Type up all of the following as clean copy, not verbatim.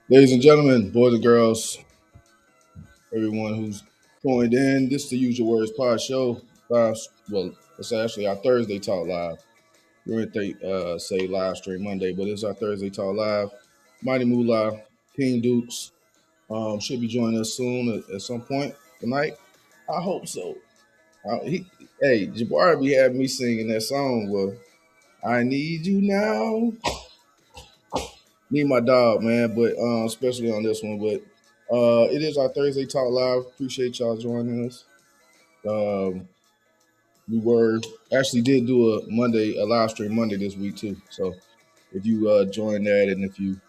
Ladies and gentlemen, boys and girls, everyone who's joined in, this is the Usual Words Pod Show. Well, it's actually our Thursday Talk Live. We're going to say live stream Monday, but it's our Thursday Talk Live. Mighty Moolah, King Dukes should be joining us soon at some point tonight. I hope so. Hey, Jabari be having me singing that song. Well, I need you now. Need my dog, man, but especially on this one. But it is our Thursday Talk Live. Appreciate y'all joining us. Um, we were actually did do a live stream Monday this week too. So if you joined that and if you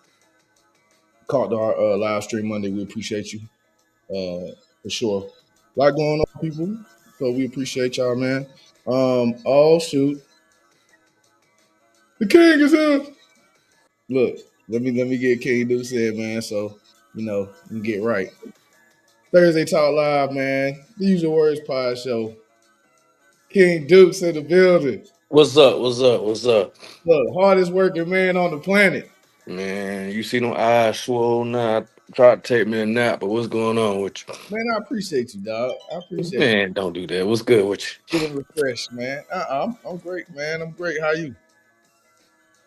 caught our live stream Monday, we appreciate you for sure. A lot going on, people. So we appreciate y'all, man. Oh shoot, the king is here. Look, let me get King Deuce in, man. So we can get right. Thursday Talk Live, man. The Usual Words Pod Show. King Dukes in the building. What's up? What's up? What's up? Look, hardest working man on the planet. Man, you see them eyes swollen now. Tried to take me a nap, but what's going on with Man, I appreciate you, dog. I you? appreciate Man, don't do that. What's good with you. Getting refreshed, man. I'm great, man. I'm great. How you? you?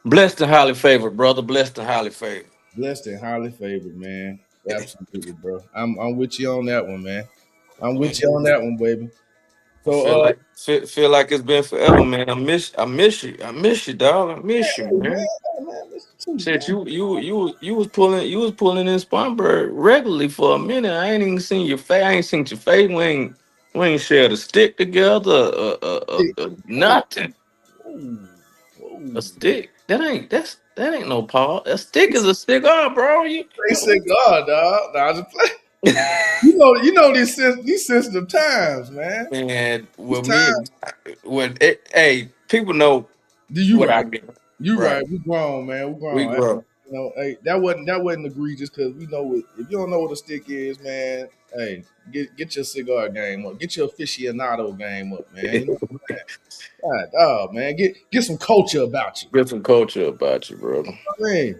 Blessed and highly favored, brother. Blessed and highly favored. Blessed and highly favored, man. Absolutely, bro. I'm with you on that one, man. I'm with you on that one, baby. I So feel like it's been forever, man. I miss you. I miss you, dog. I miss you, hey man, man. hey man, listen to you, Said man. you was pulling in Spartanburg regularly for a minute. I ain't even seen your face. I ain't seen your face. We ain't shared a stick together. Hey, whoa, Nothing. whoa, A whoa. stick? That ain't no paw. A stick is a cigar, bro. You They said God, dog. Nah, I just play. You know these sensitive times, man. man, These well me times. hey, people know Do you what right? I mean. You Right. right. We grown, man. We We grown. Hey, grow. hey, that wasn't egregious because we know what. If you don't know what a stick is, man, hey, get your cigar game up. Get your aficionado game up, man. You know, Get God, dog, man. Get some culture about you. some culture about you, bro. I mean,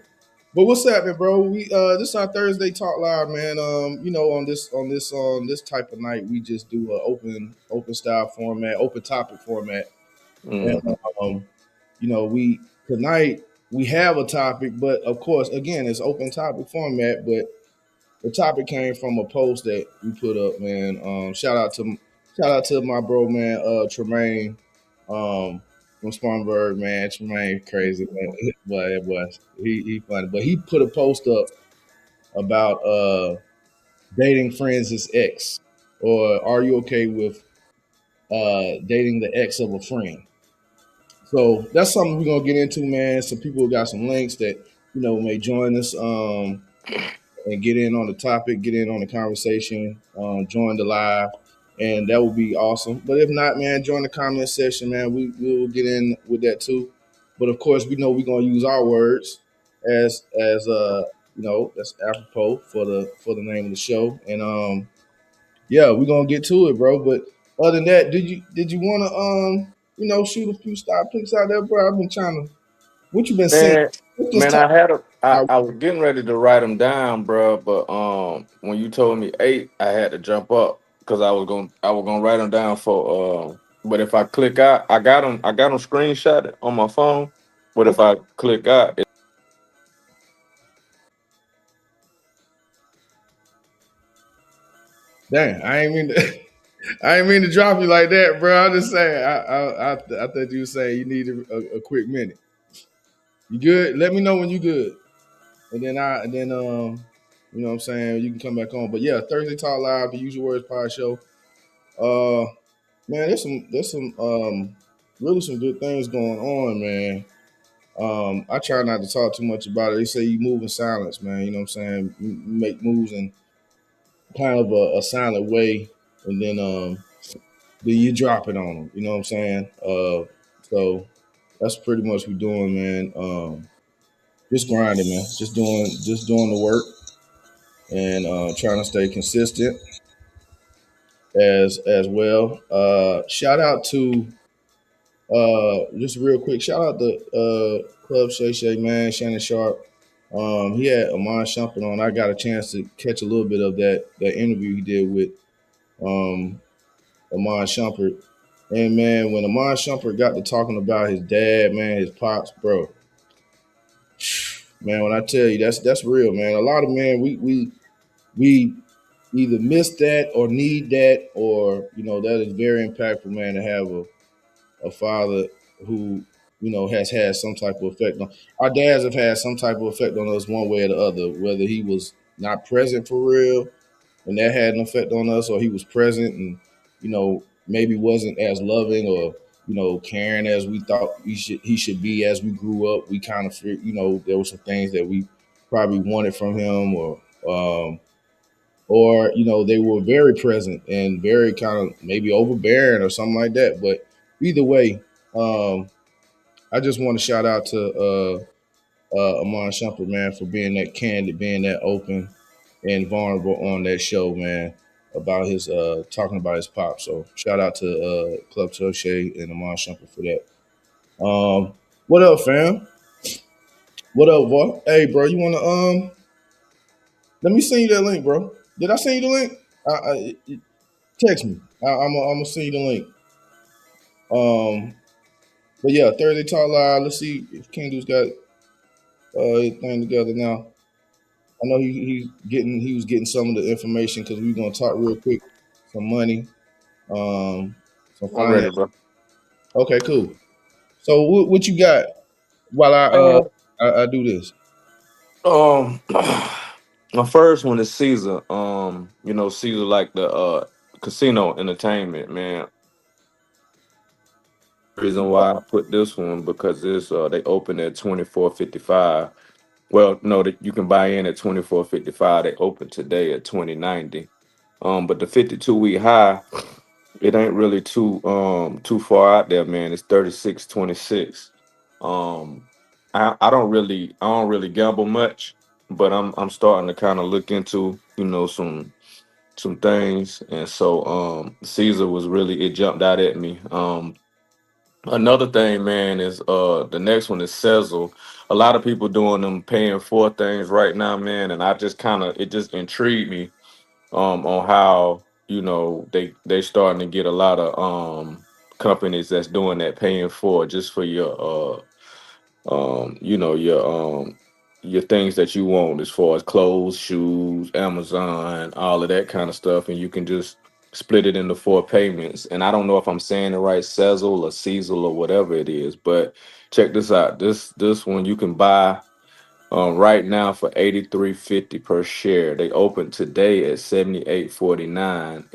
but what's happening, bro? We this is our Thursday talk live, man. On this type of night, we just do a open style format, open topic format, and Mm. we tonight we have a topic, but of course, again, it's open topic format. But the topic came from a post that we put up, man. Shout out to my bro, man, Tremaine, from Spartanburg, man. Tremaine, crazy, man. But it was he funny, but he put a post up about dating friends' ex, or are you okay with dating the ex of a friend? So that's something we're gonna get into, man. Some people got some links that may join us and get in on the topic, get in on the conversation, join the live, and that would be awesome. But if not, man, join the comment section, man. We will get in with that too. But of course, we know we're gonna use our words as that's apropos for the name of the show, and yeah, we're gonna get to it, bro. But other than that, did you want to shoot a few stop picks out there, bro? I've been trying to. What you been seeing? Man, Let's just man, talk. About, I was getting ready to write them down, bro. But when you told me 8, I had to jump up because I was gonna write them down for But if I click out, I got them screenshotted on my phone. But if okay, I click out, dang, I ain't mean to drop you like that, bro. I'm just saying. I thought you were saying you needed a quick minute. You good? Let me know when you good, and then what I'm saying, you can come back on. But yeah, Thursday Talk Live, the Usual Words Pod Show. Uh, Man, there's some really some good things going on, man. I try not to talk too much about it. They say you move in silence, man. You know what I'm saying? You make moves in kind of a silent way, and then you drop it on them. You know what I'm saying? So that's pretty much what we're doing, man. Just grinding, man. Just doing the work and trying to stay consistent as well. Shout out to just real quick. Shout out to Club Shay Shay, man. Shannon Sharp. He had Amon Shumpert on. I got a chance to catch a little bit of that interview he did with um, Amon Shumpert. And man, when Amon Shumpert got to talking about his dad, man, his pops, bro, man, when I tell you that's real, man. A lot of men we either miss that or need that, or that is very impactful, man, to have a father who has had some type of effect on our dads have had some type of effect on us one way or the other, whether he was not present for real and that had an effect on us, or he was present and maybe wasn't as loving or caring as we thought he should be. As we grew up, we kind of there were some things that we probably wanted from him, or they were very present and very kind of maybe overbearing or something like that. But either way, um, I just want to shout out to Amon Shumpert, man, for being that candid, being that open and vulnerable on that show, man, about his talking about his pop. So shout out to Club Toshe and Amon Shumpert for that. What up, fam? What up, boy? Hey, bro, you wanna let me send you that link, bro. Did I send you the link? Text me. I'm gonna send you the link. Um, but yeah, Thursday Talk Live. Let's see if King Dude's got his thing together now. I know he was getting some of the information because we are gonna talk real quick some money, some I'm ready, finance. bro. Okay, cool. So what you got while Man, I do this? um, my first one is Caesar. Caesar like the casino entertainment, man. Reason why I put this one because this they open at 24.55. Well, no, that you can buy in at 24.55. They open today at 20.90. But the 52-week high, it ain't really too far out there, man. It's 36.26. Um, I don't really gamble much, but I'm starting to kind of look into some things, and so Caesar was really it jumped out at me. Another thing, man, is the next one is Sezzle. A lot of people doing them paying for things right now, man, and I just kind of it just intrigued me on how they starting to get a lot of companies that's doing that paying for just for your um you know your um your things that you want as far as clothes, shoes, Amazon, all of that kind of stuff, and you can just split it into four payments. And I don't know if I'm saying it right, Sezzle or Seasel or whatever it is, but check this out. This one you can buy right now for 83.50 per share. They opened today at 78.49,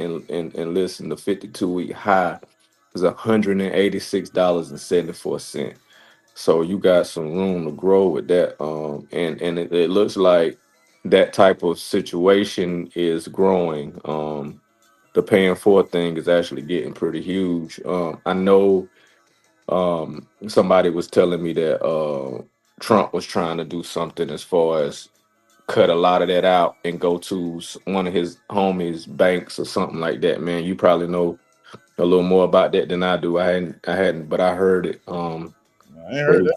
and listen, the 52-week high is $186.74. So you got some room to grow with that. And it looks like that type of situation is growing. The paying for thing is actually getting pretty huge. I know somebody was telling me that Trump was trying to do something as far as cut a lot of that out and go to one of his homies' banks or something like that. Man, you probably know a little more about that than I do. I hadn't, but I heard it. I ain't But heard that.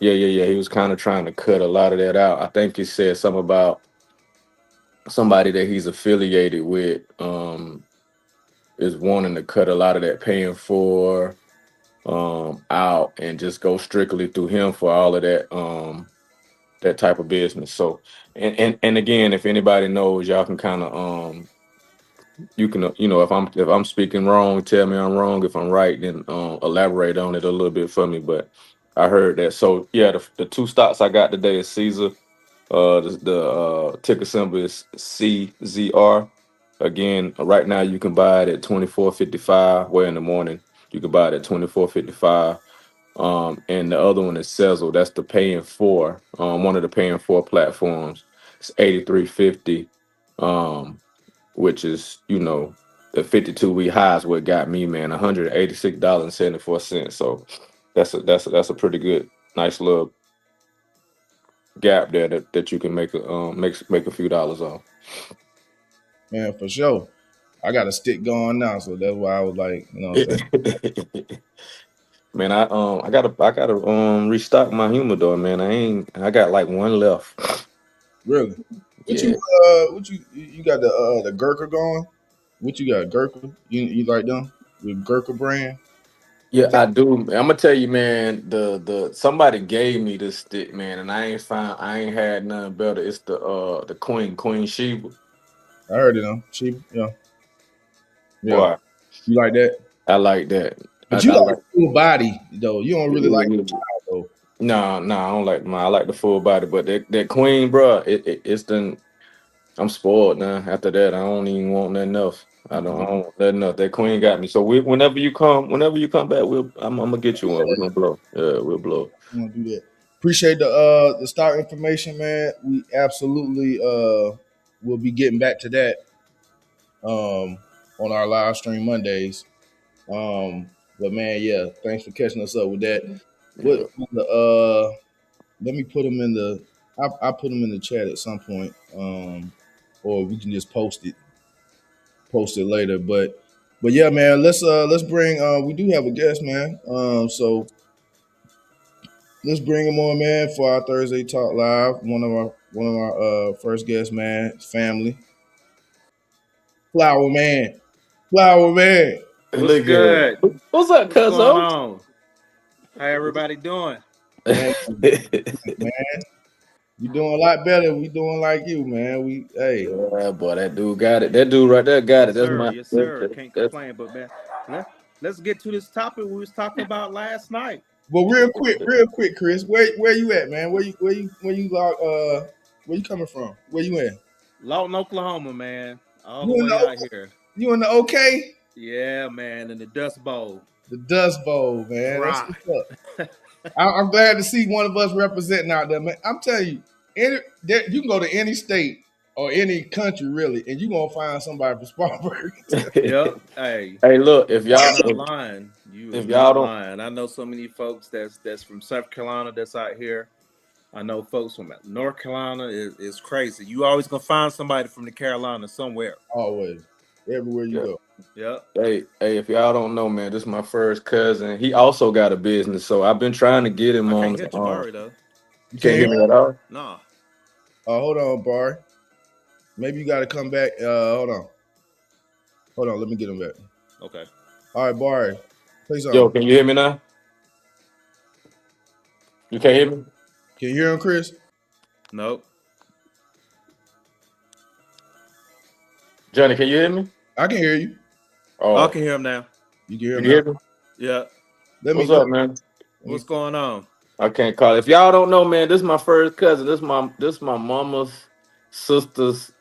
yeah, yeah, yeah. He was kind of trying to cut a lot of that out. I think he said something about somebody that he's affiliated with is wanting to cut a lot of that paying for out and just go strictly through him for all of that type of business. So and again, if anybody knows, y'all can kind of you can if I'm speaking wrong, tell me I'm wrong. If I'm right, then elaborate on it a little bit for me. But I heard that. So yeah, the two stocks I got today is Caesar. The ticker symbol is CZR. Again, right now you can buy it at 24.55. Well, in the morning you can buy it at 24.55. And the other one is Sezzle. That's the paying for. One of the paying for platforms. It's 83.50. Which is the 52-week high is what got me, man. $186.74. So that's a pretty good, nice little gap there that you can make a few dollars off. Man, for sure. I got a stick going now, so that's why I was like, you know what I'm saying? Man, I gotta restock my humidor, man. I got like one left. Really? Yeah. What you got the Gurkha going? What you got, Gurkha? You like them? The Gurkha brand? Yeah, I do. I'm gonna tell you, man. The somebody gave me this stick, man, and I ain't had nothing better. It's the Queen Sheba. I heard of them. Cheap. Yeah. Yeah. Boy, You like that? I like that. But you I like like. full body though. You don't really like it though. No, no, I don't like mine. I like the full body, but that Queen, bro, it's done. I'm spoiled now. After that, I don't even want nothing else. I don't want nothing else. That Queen got me. So whenever you come back, I'm gonna get you one. We're gonna blow. Yeah, we'll blow. I'm gonna do that. Appreciate the stock information, man. We absolutely will be getting back to that on our live stream Mondays. But man, yeah, thanks for catching us up with that. What Yeah. the let me put them in the I put them in the chat at some point. Or we can just post it later. But yeah, man, let's bring we do have a guest, man. So let's bring him on, man, for our Thursday Talk Live. One of our first guests, man, family. Flower Man. Flower Man. What's Look at good? what's up, What's going Cuzzo? on? How everybody doing? Man, man, we doing a lot better. We doing like you, man. We hey. Yeah, boy, that dude got it. That dude right there got it. Yes, That's sir. my. Yes, sir. That's, Can't that's, complain. But man, let, let's get to this topic we was talking about last night. Well, real quick, Chris. Where you at, man? Where you coming from? Where you in? Lawton, Oklahoma, man. All the You in way the out here. you in the OK? Yeah, man. In the Dust Bowl. The Dust Bowl, man. That's Dry. what's up. I'm glad to see one of us representing out there, man. I'm telling you, you can go to any state or any country really, and you gonna find somebody from Spartanburg. Yep. Hey, hey, look, if you y'all not lying. You is if y'all not don't lying. I know so many folks that's from South Carolina that's out here. I know folks from North Carolina is crazy. You always gonna find somebody from the Carolina somewhere. Always, everywhere you yeah. go. Yep. Hey, if y'all don't know, man, this is my first cousin. He also got a business, so I've been trying to get him I on. can't hear Jabari though. You Can't can't hear? hear me at all. Nah. Hold on, Bar. Maybe you got to come back. Hold on. Let me get him back. Okay. All right, Bar. Play Yo, something. can you hear me now? You can't hear me, Can you hear him, Chris? Nope. Johnny? Can you hear me? I can hear you. I Oh, can hear him now. You can hear you him can now. hear me? Yeah. Let me What's let, up, man? let me. What's going on? I can't call. If y'all don't know, man, this is my first cousin. This my mama's sister's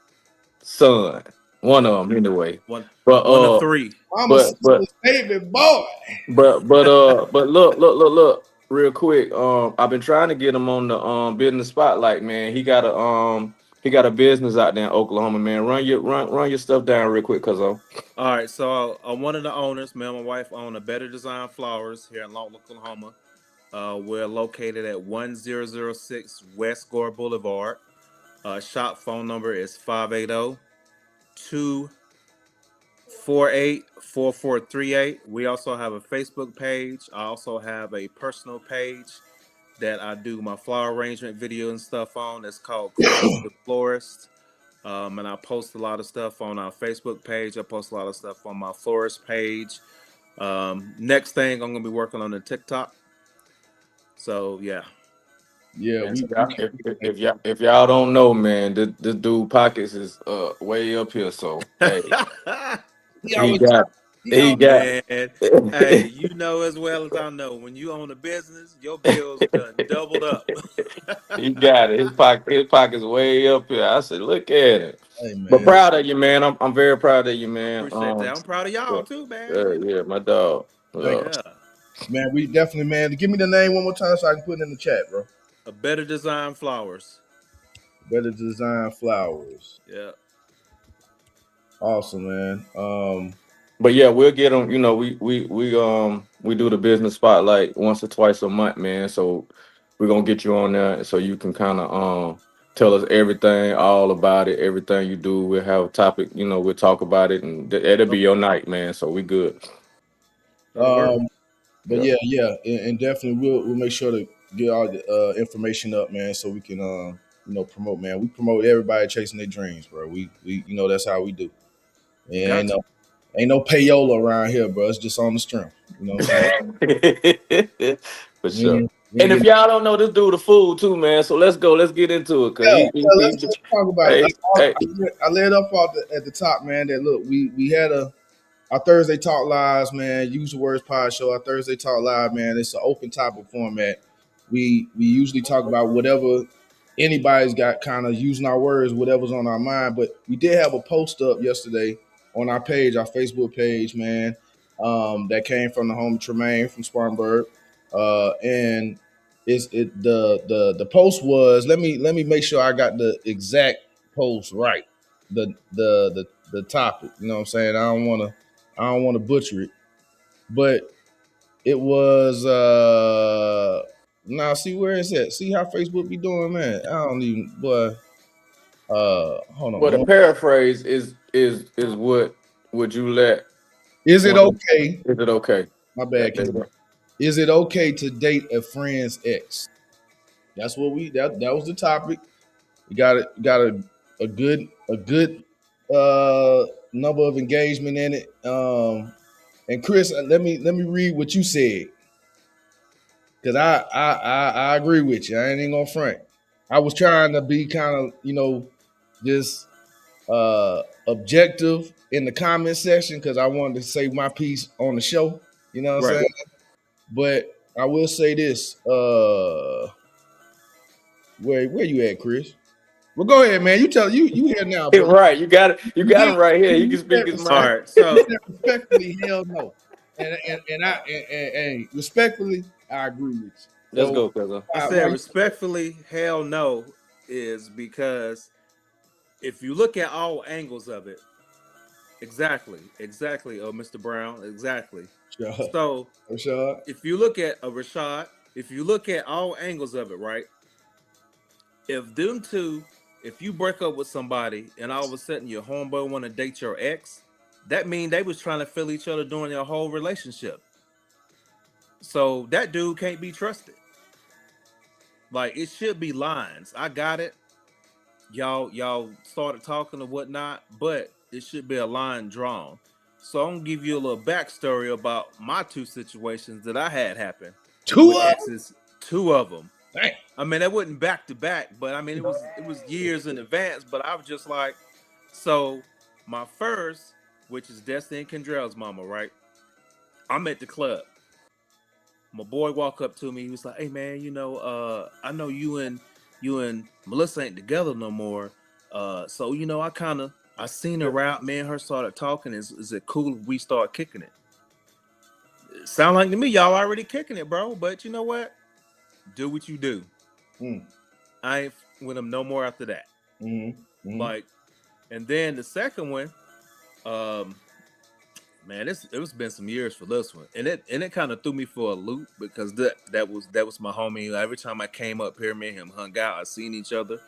son. One Yep. of them, anyway. One But one of three. Mama but but sister's baby boy. but look, real quick. I've been trying to get him on the business spotlight, man. He got a business out there in Oklahoma, man. Run your stuff down real quick, cuz All right, so one of the owners, me and my wife own a Better Design Flowers here in Lawton, Oklahoma. We're located at 1006 West Gore Boulevard. Shop phone number is 580-248-4438. We also have a Facebook page. I also have a personal page that I do my flower arrangement video and stuff on. It's called Chris the Florist. And I post a lot of stuff on our Facebook page. I post a lot of stuff on my florist page. Next thing, I'm gonna be working on the TikTok. So yeah. Yeah, man, we if y'all don't know, man, this dude pockets is way up here. So hey, he he always got he he always got Man, hey, you know as well as I know, when you own a business, your bills done doubled up. he got it. His pocket's way up here. I said, look at it. hey But man. proud of you, man. I'm very proud of you, I man. appreciate that. I'm proud of Yeah, y'all too, man. yeah, my dog. Thank Yeah. Yeah. you. Man, we definitely man. Give me the name one more time so I can put it in the chat, bro. A better design flowers. Better Design Flowers. Yeah. Awesome, man. But yeah, we'll get them. You know, we do the business spotlight once or twice a month, man. So we're gonna get you on there so you can kind of tell us everything, all about it, everything you do. We'll have a topic. You know, we'll talk about it, and it'll be Okay. your night, man. So we good. That'll work. Um, But Yep. yeah, and definitely we'll make sure to get all the information up, man, so we can promote, man. We promote everybody chasing their dreams, bro. We that's how we do. And Got to. ain't no payola around here, bro. It's just on the strength. You know what I'm saying? For We sure. we And ain't if getting, y'all don't know, this dude a fool too, man. So let's go. Let's get into it, cause yeah, yeah. Let's talk about it. hey, hey, I laid up at the top, man. That look, we had our Thursday Talk Lives, man. Use the words pod show. Our Thursday Talk Live, man. It's an open topic format. We usually talk about whatever anybody's got, kind of using our words, whatever's on our mind. But we did have a post up yesterday on our page, our Facebook page, man. That came from the home Tremaine from Spartanburg, and the post was, let me make sure I got the exact post right. The topic. You know what I'm saying? I don't want to butcher it, but it was now see where it's at. See how Facebook be doing, man. I don't even, boy. Hold well, on. the paraphrase is what would you let Is it one? okay? Is it okay? My Yeah, bad, there you King. go. Is it okay to date a friend's ex? That's what that was the topic. We got a good number of engagement in it. And Chris, let me read what you said. Cause I agree with you. I ain't even gonna front. I was trying to be kind of just objective in the comment section because I wanted to say my piece on the show. You know what I'm Right. saying? But I will say this. Where you at, Chris? Well, go ahead, man. You here now, bro. Right, you got it. You You got did him right here. He you can speak said his All mind. right. you So said respectfully, hell no. And respectfully, I agree with you. Let's So go, cousin. I why said you respectfully, hell no, is because if you look at all angles of it, exactly, oh Mr. Brown, exactly. Rashad? So Rashad? if you look at a Rashad, if you look at all angles of it, right? If them two, if you break up with somebody and all of a sudden your homeboy want to date your ex, that mean they was trying to feel each other during their whole relationship. So that dude can't be trusted. Like it should be lines. I got it. Y'all started talking or whatnot, but it should be a line drawn. So I'm gonna give you a little backstory about my two situations that I had happen Two with of them? exes. Two of them. Dang. I mean, that wasn't back to back, but I mean, it was years in advance. But I was just like, so my first, which is Destiny and Kendrell's mama, right? I'm at the club. My boy walk up to me. He was like, "Hey man, I know you and Melissa ain't together no more. So I seen her out. Me and her started talking. Is it cool if we start kicking it? Sound like to me, y'all already kicking it, bro. But you know what? Do what you do. Mm, I ain't with him no more after that. mm, mm. Like, and then the second one, um, man, it was been some years for this one, and it kind of threw me for a loop because that was my homie. Every time I came up here, me and him hung out. I seen each other,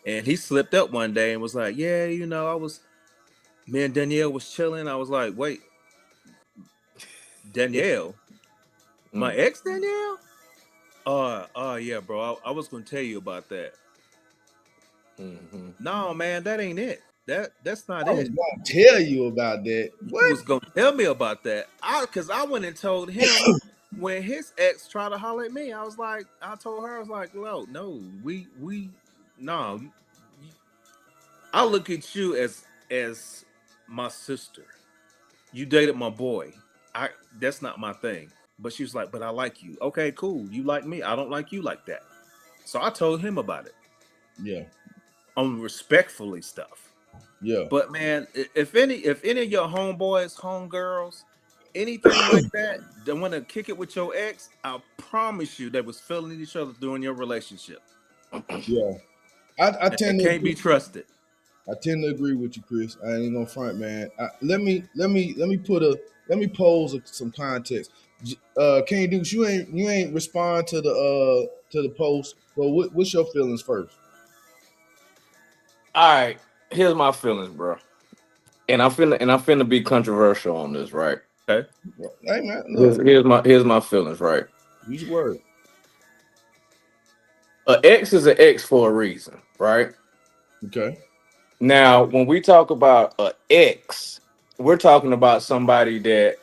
and he slipped up one day and was like, "Yeah, me and Danielle was chilling." I was like, "Wait, Danielle, my Mm. ex Danielle? Yeah, bro. I was gonna tell you about that. Hmm. No, man, that ain't it. That's not I was it. gonna tell you about that. He What? was gonna tell me about that. Cause I went and told him when his ex tried to holler at me. I told her, I was like, no, we no. I look at you as my sister. You dated my boy. I That's not my thing. But she was like, but I like you. Okay, cool. You like me. I don't like you like that. So I told him about it Yeah, on respectfully stuff. yeah. But man, if any of your homeboys, homegirls, anything like that, they want to kick it with your ex, I promise you they was feeling each other during your relationship. Yeah. I And they tend to can't agree. be trusted. I tend to agree with you, Chris. I ain't gonna front, man. Let me pose some context. King Dukes, you ain't respond to the post. So what's your feelings first? All right, here's my feelings, bro. And I'm finna be controversial on this, right? Okay. Hey man, look, Here's my feelings, right? use your word. An ex is an ex for a reason, right? Okay. Now, when we talk about an ex, we're talking about somebody that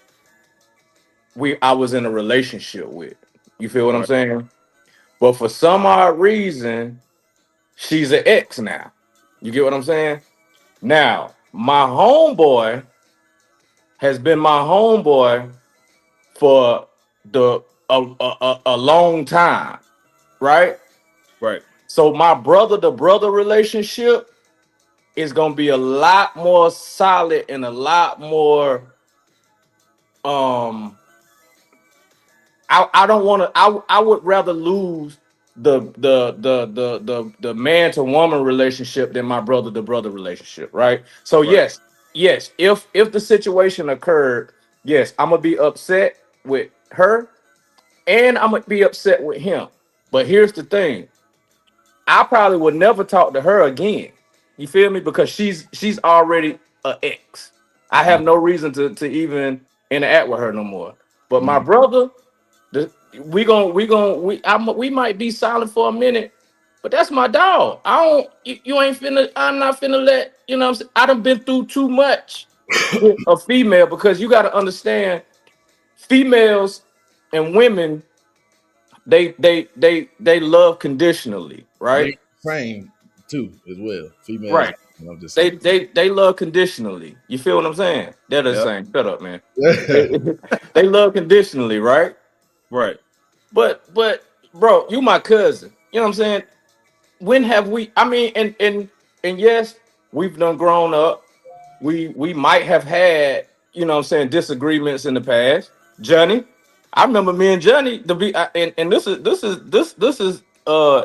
I was in a relationship with. You feel what I'm Right. saying? But for some odd reason, she's an ex now. You get what I'm saying? Now, my homeboy has been my homeboy for the a long time, right? Right. So my brother to brother relationship is gonna be a lot more solid and a lot more um I don't want to I would rather lose the man to woman relationship than my brother to brother relationship, right? So Right. yes, if the situation occurred, yes, I'm gonna be upset with her and I'm gonna be upset with him. But here's the thing: I probably would never talk to her again. You feel me? Because she's already an ex. I have no reason to even interact with her no more. But my Mm. brother, we might be silent for a minute, but that's my dog. I don't you ain't finna. I'm not finna let you know. What I'm saying, I done been through too much with a female because you got to understand females and women they love conditionally, They right? same too as well. Females. Right. I'm just They saying. they they love conditionally. You feel what I'm saying? They're the Yep. same. Shut up, man. They, they love conditionally, right? Right. But bro, you my cousin. You know what I'm saying? When have we? I mean, and yes, we've done grown up. We might have had, you know what I'm saying, disagreements in the past. Johnny, I remember me and Johnny to be and this is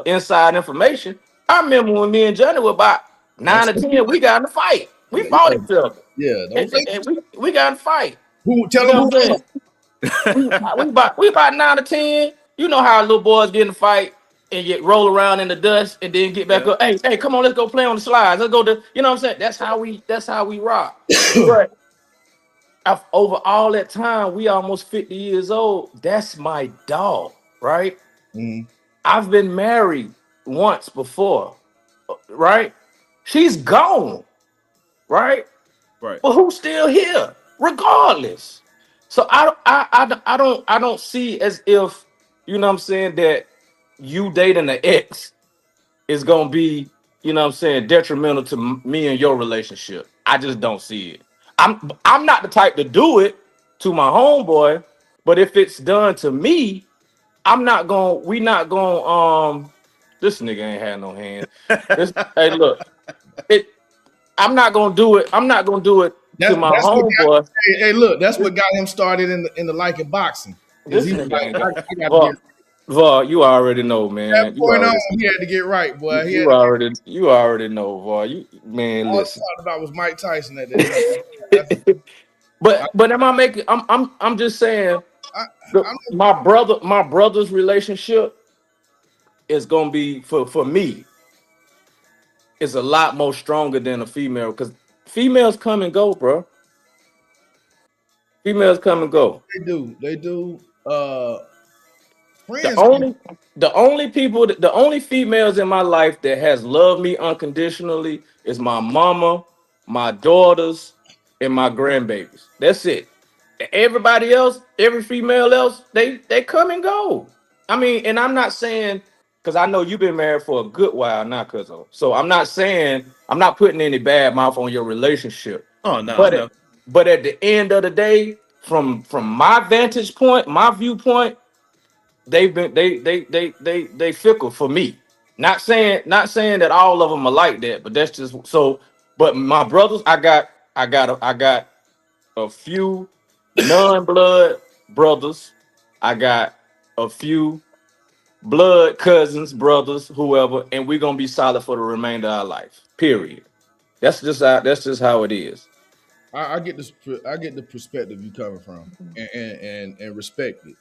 inside information. I remember when me and Johnny were about Don't nine or say ten, we got in a fight. We fought yeah, each other. yeah. Don't And, say we got in a fight. who. You Tell them know who. what I'm saying? We about 9 or 10. You know how little boys get in a fight and get roll around in the dust and then get back Yeah. up. Hey, come on, let's go play on the slides. Let's go to you know what I'm saying? That's how we rock. But over all that time, we almost 50 years old. That's my dog, right? Mhm. I've been married once before, right? She's gone, right? Right. But who's still here, regardless? So I don't see as if you know what I'm saying that you dating an ex is gonna be you know what I'm saying detrimental to me and your relationship. I just don't see it. I'm not the type to do it to my homeboy, but if it's done to me, I'm not gonna. We not gonna. This nigga ain't had no hands. This. Hey, look. It. I'm not gonna do it. I'm not gonna do it to my That's what got. homeboy. Hey, look, that's what got him started in the like of boxing. Is This he was nigga like, ain't got. I got to get Well, well, you already know, that man. You point on. already. He had to get right, boy. You, He had you to, already. You already know, boy. You man, all he listen. talked about was Mike Tyson at that time. That's, But am I making? I'm just saying. I, I'm My brother's relationship is gonna be for me is a lot more stronger than a female because females come and go, bro. Females come and go. they do. They do. The Friends. only the only females in my life that has loved me unconditionally is my mama, my daughters, and my grandbabies. That's it. Everybody else, every female else, they come and go. I mean, and I'm not saying because I know you've been married for a good while now, cuz so I'm not saying I'm not putting any bad mouth on your relationship. Oh no, I But know. at the end of the day, from my vantage point, my viewpoint, they've been they fickle for me. Not saying that all of them are like that, but that's just so. But my brothers, I got a few non-blood brothers. I got a few blood cousins, brothers, whoever, and we're gonna be solid for the remainder of our life. Period. That's just how it is. I get this. I get the perspective you coming from, and respect it.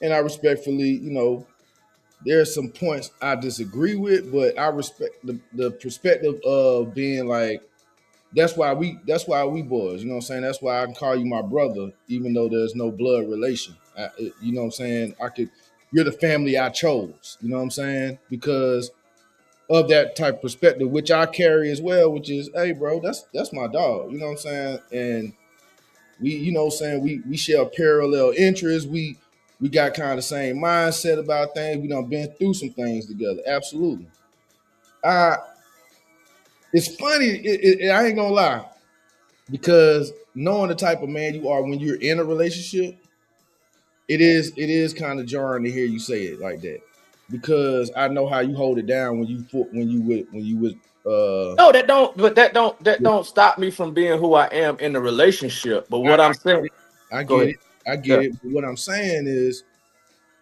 And I respectfully, there are some points I disagree with, but I respect the perspective of being like That's why we boys. You know what I'm saying? That's why I can call you my brother, even though there's no blood relation. You know what I'm saying? You're the family I chose. You know what I'm saying? Because of that type of perspective, which I carry as well, which is, hey, bro, that's my dog. You know what I'm saying? And we, you know what I'm saying, we share parallel interests. We got kind of the same mindset about things. We done been through some things together. Absolutely. Uh it's funny, I ain't gonna lie, because knowing the type of man you are when you're in a relationship, it is kind of jarring to hear you say it like that. Because I know how you hold it down when you would No, that don't. But that don't stop me from being who I am in the relationship. But I, what I'm saying, I go get ahead. it. I get Yeah. it. But what I'm saying is,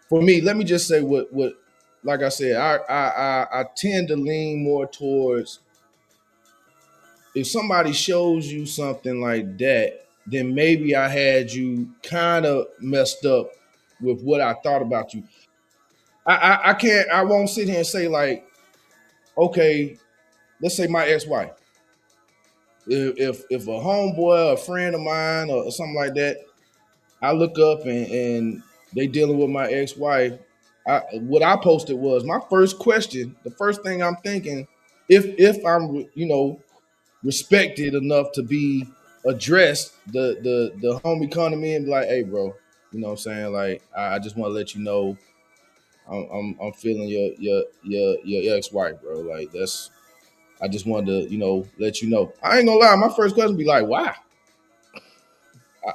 for me, let me just say what like I said, I tend to lean more towards, if somebody shows you something like that, then maybe I had you kind of messed up with what I thought about you. I can't, I won't sit here and say like, okay, let's say my ex-wife. If a homeboy or a friend of mine or something like that, I look up and they dealing with my ex-wife. What I posted was my first question. The first thing I'm thinking, if I'm respected enough to be addressed, the homie come to me and be like, "Hey, bro, you know what I'm saying? Like, I just want to let you know I'm feeling your ex-wife, bro. Like, that's, I just wanted to let you know." I ain't gonna lie, my first question be like, "Why?"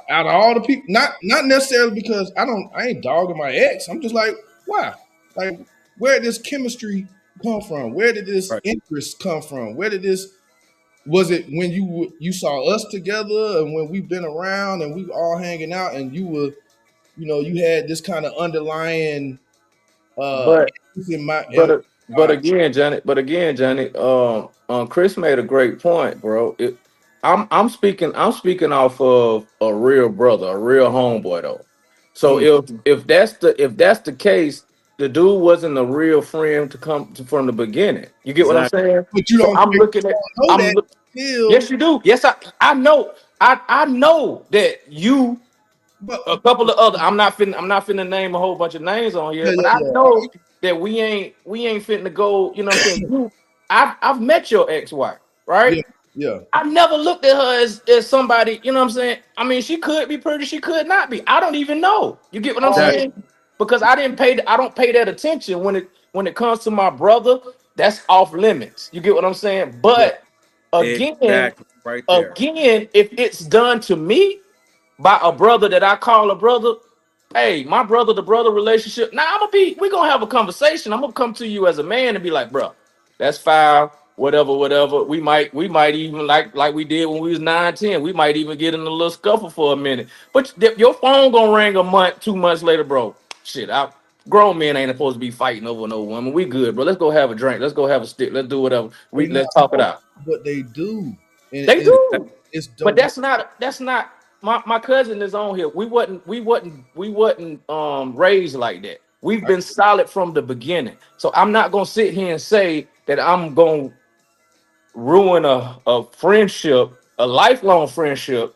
Out of all the people, not necessarily because I ain't dogging my ex. I'm just like, why? Like, where did this chemistry come from? Where did this Right. interest come from? Where did this, was it when you saw us together and when we've been around and we were all hanging out and you were, you had this kind of underlying But interest in my but uh, but uh, again, Johnny. But again, Johnny. Chris made a great point, bro. I'm speaking off of a real brother, a real homeboy, though. So mm, if that's the case, the dude wasn't a real friend to come to from the beginning. You get what I'm Exactly. saying? but So I'm looking at. know I'm that look. until, Yes, you do. Yes, I know. I know that you, but a couple of other. I'm not finna name a whole bunch of names on here, yeah, but yeah, I yeah, know that we ain't finna go. You know what I'm saying? I've met your ex-wife, right? yeah, yeah, I never looked at her as somebody. You know what I'm saying? I mean, she could be pretty, she could not be. I don't even know. You get what I'm all, Exactly. saying? Because I don't pay that attention when it comes to my brother. That's off limits. You get what I'm saying? yeah, But again, Exactly. Right there. again, if it's done to me by a brother that I call a brother, hey, my brother to brother relationship. Now we gonna have a conversation. I'm gonna come to you as a man and be like, bro, that's foul, whatever, whatever. We might even like we did when we was 9, 10. We might even get in a little scuffle for a minute. But your phone gonna ring a month, 2 months later, bro. Shit, grown men ain't supposed to be fighting over no woman. We good, bro. Let's go have a drink. Let's go have a stick. Let's do whatever. they not Let's talk it supposed out. to, but they do, and They do. it's But dope. that's not my cousin is on here. We wasn't raised like that. We've I, been solid from the beginning. So I'm not gonna sit here and say that I'm gonna ruin a friendship, a lifelong friendship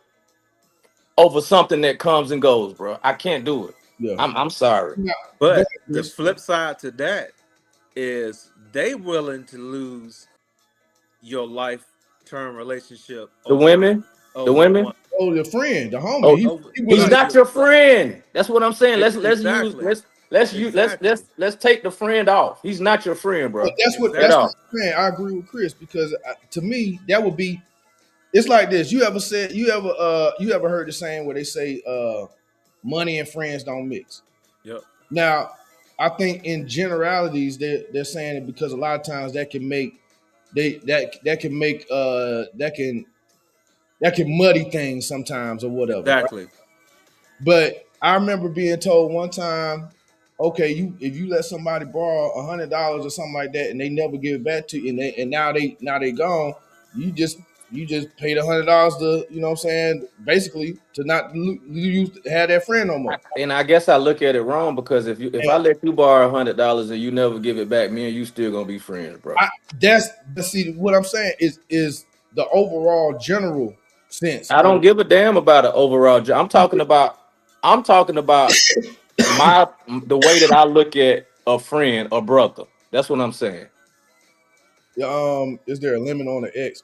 over something that comes and goes, bro. I can't do it. yeah. I'm sorry. Now, go But ahead, the Chris. flip side to that is they willing to lose your life term relationship The over women, the over women. one Oh, the friend, the homie, Oh, over he he's willing to, right not your friend. That's what I'm saying. Let's use exactly exactly let's take the friend off. He's not your friend, but bro. Straight that's exactly what off. I'm saying. I agree with Chris because to me that would be. It's like this. You ever heard the saying where they say money and friends don't mix? yep Now, I think in generalities they're saying it because a lot of times that can make that can make that can muddy things sometimes or whatever, right? exactly But I remember being told one time, okay, if you let somebody borrow $100 or something like that, and they never give it back to you, and now they gone, you just paid $100 to, you know what I'm saying, basically to not have that friend no more. And I guess I look at it wrong because if And I let you borrow $100 and you never give it back, me and you still gonna be friends, bro. I, that's see what I'm saying is the overall general sense I of don't give a damn about an overall job. I'm talking about my the way that I look at a friend or brother. That's what I'm saying. is there a limit on the X?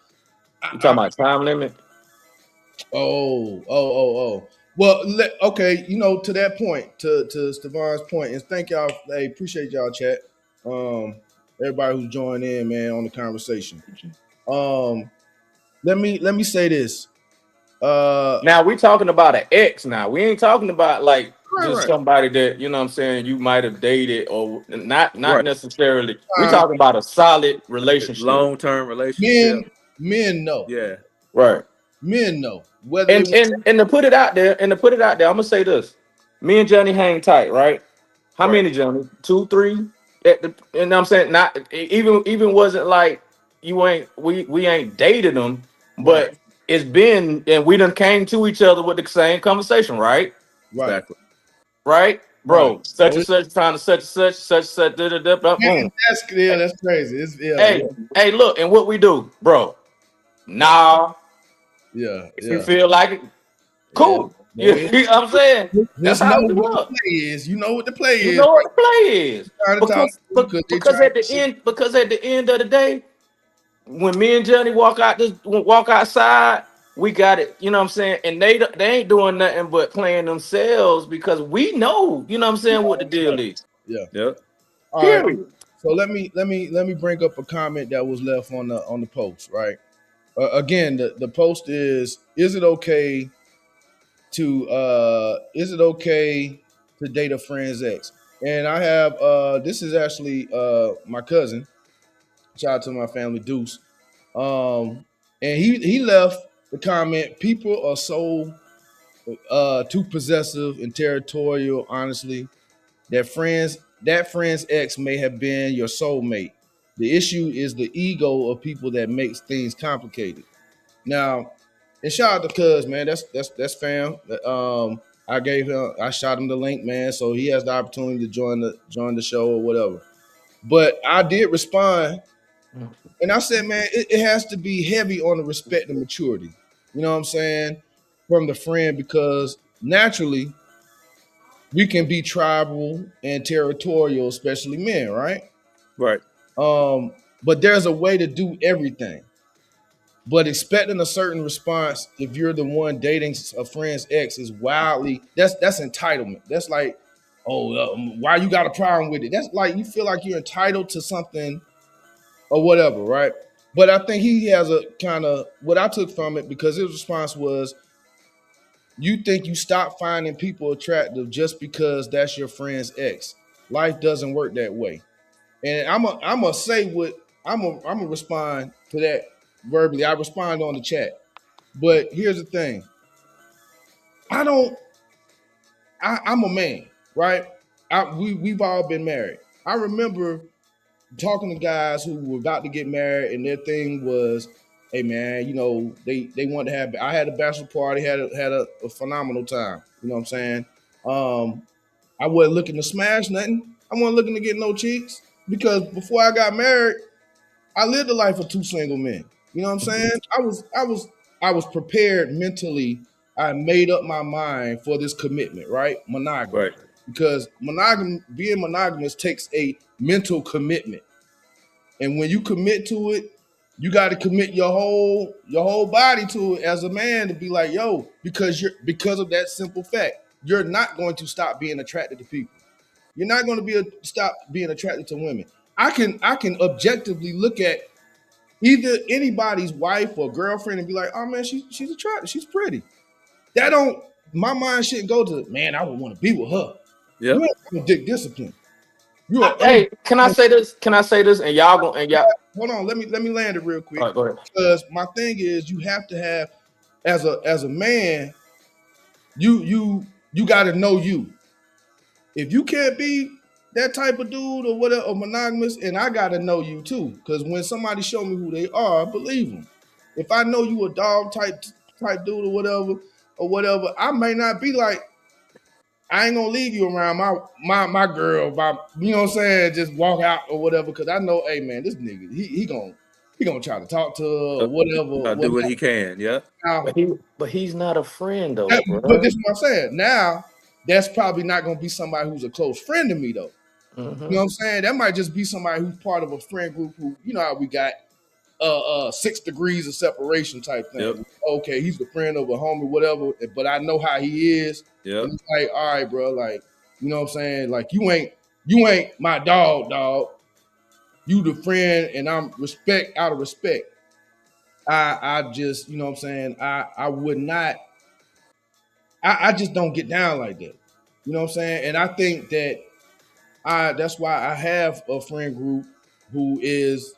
You I, talking about time limit? oh. Well, okay, to that point, to Stevan's point, and thank y'all. Hey, appreciate y'all, chat. Everybody who's joined in, man, on the conversation. Um, let me say this. Now we talking about an ex. Now we ain't talking about like just Right, somebody that you know what I'm saying you might have dated or not Right. necessarily. We right. talking about a solid relationship. Long-term relationship. Men know, Yeah. Right. men know whether they And want. and and to put it out there, I'm gonna say this. Me and Johnny hang tight, right? How Right, many, Johnny? Two, three? And I'm saying not even wasn't like you ain't we ain't dated them, right, but it's been and we done came to each other with the same conversation, right? right, Exactly. Right, right. bro. Such So and such time to such and such da da da da, boom. yeah, that's crazy. It's Hey, hey, look, and what we do, bro? Nah, yeah, if you yeah, feel like it, yeah. cool. Go You ahead. know what I'm saying? That's Just know how we what the work. play is. You know what the play You is. know what the play is. Trying to talk Because to you because they because trying at to the see. end of the day, when me and Johnny walk outside, we got it. You know what I'm saying? And they ain't doing nothing but playing themselves because we know, you know what I'm saying, what the deal is. Yeah. Yep. All right. Period. So let me bring up a comment that was left on the post. Right. Again, the post is it okay to date a friend's ex? And I have this is actually my cousin. Shout out to my family, Deuce. And he left the comment. People are so too possessive and territorial. Honestly, that friend's ex may have been your soulmate. The issue is the ego of people that makes things complicated. Now, and shout out to Cuz, man. That's fam. I shot him the link, man, so he has the opportunity to join the show or whatever. But I did respond, and I said, man, it has to be heavy on the respect and maturity. You know what I'm saying? From the friend, because naturally we can be tribal and territorial, especially men, right? Right. But there's a way to do everything. But expecting a certain response if you're the one dating a friend's ex is wildly that's entitlement. That's like, oh, why you got a problem with it? That's like you feel like you're entitled to something or whatever, right? But I think he has a kind of what I took from it because his response was, you think you stop finding people attractive just because that's your friend's ex. Life doesn't work that way. And I'm a say what I'm gonna respond to that verbally. I respond on the chat. But here's the thing. I don't I'm a man, right? We've all been married. I remember talking to guys who were about to get married, and their thing was, "Hey man, they wanted to have." I had a bachelor party, had a phenomenal time. You know what I'm saying? Um, I wasn't looking to smash nothing. I wasn't looking to get no cheeks because before I got married, I lived a life of two single men. You know what I'm saying? I was prepared mentally. I made up my mind for this commitment, right? Monogamy. Right. Because being monogamous takes a mental commitment. And when you commit to it, you got to commit your whole body to it as a man to be like, yo, because of that simple fact, you're not going to stop being attracted to people. You're not going to stop being attracted to women. I can objectively look at either anybody's wife or girlfriend and be like, oh man, she's attractive, she's pretty. That don't My mind shouldn't go to, man, I would want to be with her. You Yep. ain't gonna dick discipline. You're Hey, can I say this? Can I say this? And y'all go and y'all. hold on, let me land it real All quick. right, go ahead. Because my thing is you have to have, as a man, you gotta know you. If you can't be that type of dude or whatever, or monogamous, and I gotta know you too. Because when somebody show me who they are, I believe them. If I know you a dog type dude or whatever, I may not be like, I ain't gonna leave you around my girl, you know what I'm saying, just walk out or whatever. Cause I know, hey man, this nigga, he gonna He gonna try to talk to her or whatever. Do what he can. Yeah. Now, But he's not a friend though, but bro. this is what I'm saying. Now, that's probably not gonna be somebody who's a close friend to me though. You know what I'm saying? That might just be somebody who's part of a friend group who, you know how we got 6 degrees of separation type thing. Yep. Okay, he's the friend of a homie, whatever, but I know how he is. Yep. And it's like, all right, bro, like, you know what I'm saying? Like you ain't my dog. You the friend, and I'm out of respect. I just, you know what I'm saying? I would not, I just don't get down like that. You know what I'm saying? And I think that that's why I have a friend group who is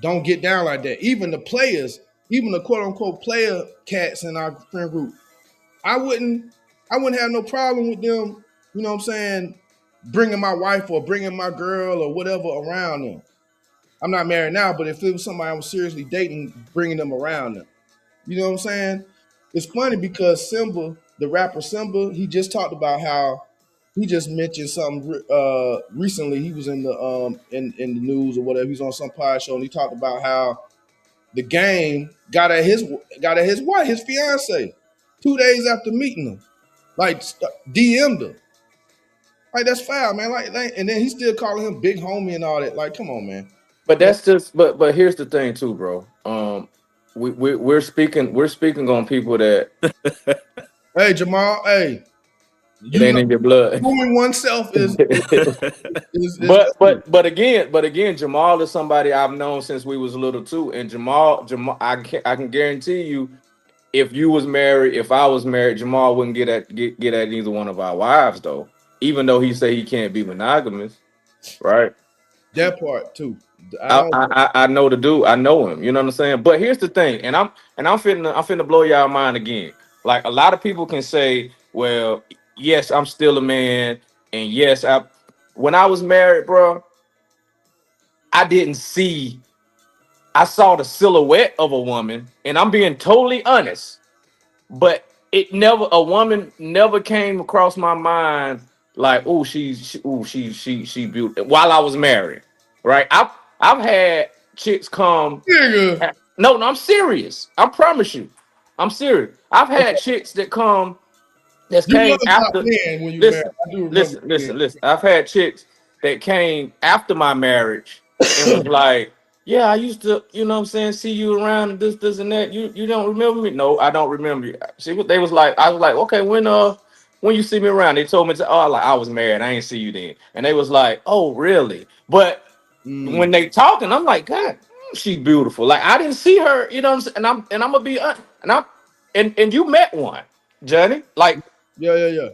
don't get down like that. Even the players, even the quote unquote player cats in our friend group, I wouldn't have no problem with them, you know what I'm saying, bringing my wife or bringing my girl or whatever around them. I'm not married now, but if it was somebody I was seriously dating, bringing them around them. You know what I'm saying? It's funny because Simba, the rapper Simba, he just talked about how he just mentioned something recently. He was in the news or whatever. He's on some pod show and he talked about how the game got at his wife, his fiance, 2 days after meeting him, like DM'd her. Like that's foul, man. Like, and then he's still calling him big homie and all that. Like, come on, man. But that's just but here's the thing too, bro. We're speaking on people that Hey, Jamal. Hey, it you ain't know, in your blood. fooling oneself is but again, Jamal is somebody I've known since we was little too, and Jamal, I can guarantee you, if you was married, if I was married, Jamal wouldn't get at either one of our wives though, even though he say he can't be monogamous, right? that part too. I I, don't. I know the dude. I know him. You know what I'm saying. But here's the thing, and I'm finna blow y'all mind again. Like a lot of people can say, well, yes, I'm still a man, and yes, when I was married, bro, I didn't see. I saw the silhouette of a woman, and I'm being totally honest. But a woman never came across my mind like, oh, she beautiful. While I was married, right? I've had chicks come. Nigga, No, I'm serious. I promise you, I'm serious. I've had chicks that come that you was came not after. playing when you married. Listen, I do remember. listen. I've had chicks that came after my marriage and was like, "Yeah, I used to, you know what I'm saying, see you around and this and that. You don't remember me? No, I don't remember you." See what they was like. I was like, "Okay, when you see me around?" They told me to, "Oh, like I was married. I ain't see you then." And they was like, "Oh, really?" But when they talking, I'm like, "God, she's beautiful." Like I didn't see her, you know what I'm saying? And I'm gonna be and you met one, Johnny. Like Yeah.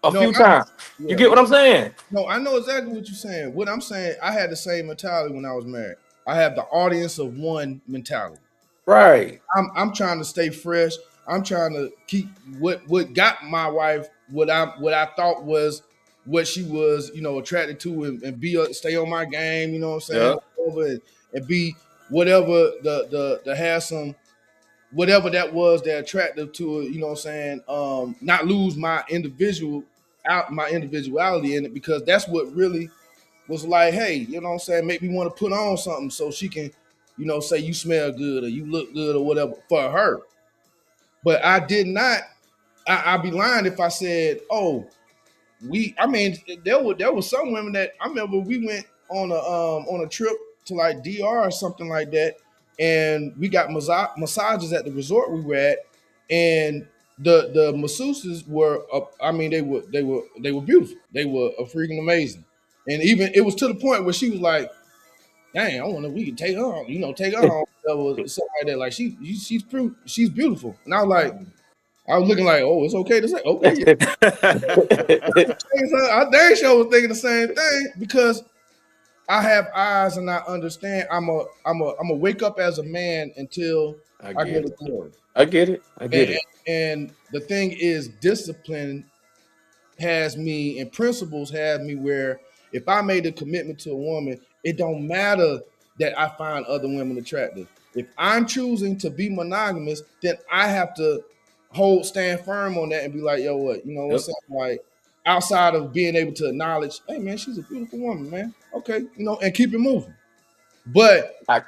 a No, few times. You yeah. get what I'm saying? No, I know exactly what you're saying. What I'm saying, I had the same mentality when I was married. I have the audience of one mentality. Right. I'm trying to stay fresh. I'm trying to keep what got my wife what I thought was what she was, you know, attracted to and stay on my game, you know what I'm saying? Yep. And be whatever the have some whatever that was that attractive to it, you know what I'm saying? Not lose my individuality in it because that's what really was like, hey, you know what I'm saying, make me want to put on something so she can, you know, say you smell good or you look good or whatever for her. But I did not, I'd be lying if I said, oh, I mean, there was some women that I remember we went on a trip to like DR or something like that, and we got massages at the resort we were at, and the masseuses were I mean they were beautiful. They were freaking amazing. And even it was to the point where she was like, dang, I wonder if we could take her home, you know, take her home or something like that. Like she's beautiful. And I was looking like, oh, it's okay to say, okay, yeah. I dang sure was thinking the same thing because I have eyes and I understand. I'm a wake up as a man until I I go get to it. glory. I get it. I get And, it. and the thing is, discipline has me and principles have me where if I made a commitment to a woman, it don't matter that I find other women attractive. If I'm choosing to be monogamous, then I have to stand firm on that and be like, yo, what, you know what I'm Yep. saying? Like outside of being able to acknowledge, hey man, she's a beautiful woman, man. Okay, you know, and keep it moving. But I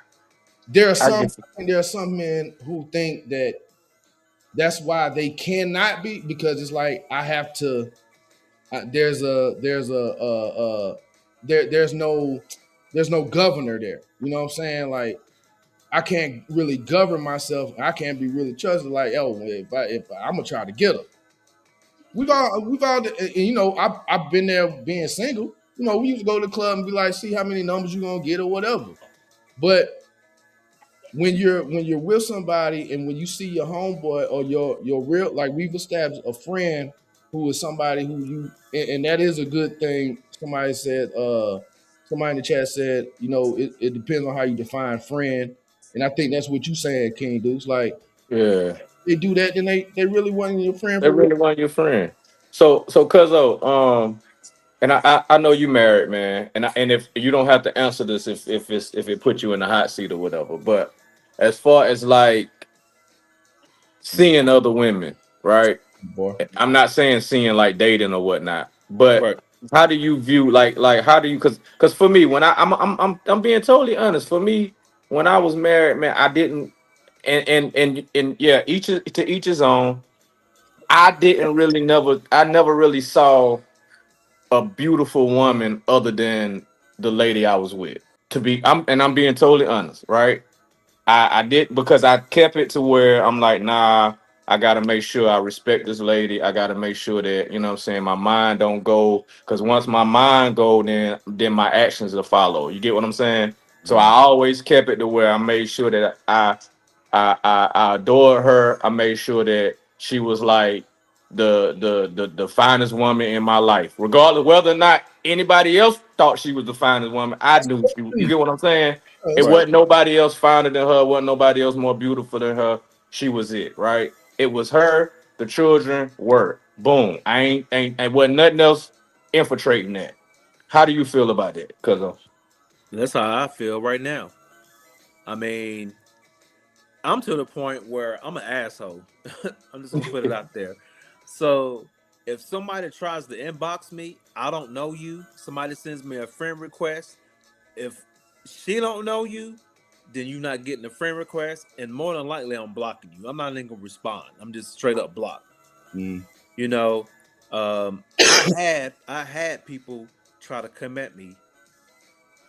There are I some guess. there are some men who think that that's why they cannot be, because it's like I have to. There's no governor there. You know what I'm saying? Like I can't really govern myself. I can't be really trusted. Like, oh, if I'm gonna try to get her, we've all, and, you know, I've been there being single. You know, we used to go to the club and be like, see how many numbers you gonna get or whatever. But when you're with somebody and when you see your homeboy or your real, like we've established a friend who is somebody who you, and that is a good thing. Somebody in the chat said, you know, it depends on how you define friend. And I think that's what you saying, King Deuce. Like Yeah, they do that, then they really wasn't your friend they for real. really want your friend. So, Cuzzo, and I know you married, man, and if you don't have to answer this if it put you in the hot seat or whatever, but as far as like seeing other women, right? Boy. I'm not saying seeing like dating or whatnot, but Right. how do you view like how do you because for me when I'm being totally honest, for me when I was married, man, I didn't and yeah, to each his own. I never really saw a beautiful woman other than the lady I was with. I'm being totally honest, right? I did because I kept it to where I'm like, nah, I gotta make sure I respect this lady. I gotta make sure that, you know what I'm saying, my mind don't go. Cause once my mind go, then my actions will follow. You get what I'm saying? So I always kept it to where I made sure that I adored her. I made sure that she was like the finest woman in my life, regardless whether or not anybody else thought she was the finest woman. I knew she. You get what I'm saying? It That's Right. wasn't nobody else finer than her. Wasn't nobody else more beautiful than her. She was it, right? It was her. The children were. Boom. I ain't wasn't nothing else infiltrating that. How do you feel about that? Cause That's how I feel right now. I mean, I'm to the point where I'm an asshole. I'm just gonna put it out there. So if somebody tries to inbox me, I don't know you. Somebody sends me a friend request. If she don't know you, then you're not getting a friend request, and more than likely I'm blocking you. I'm not even gonna respond. I'm just straight up block. mm, You know, I had people try to come at me,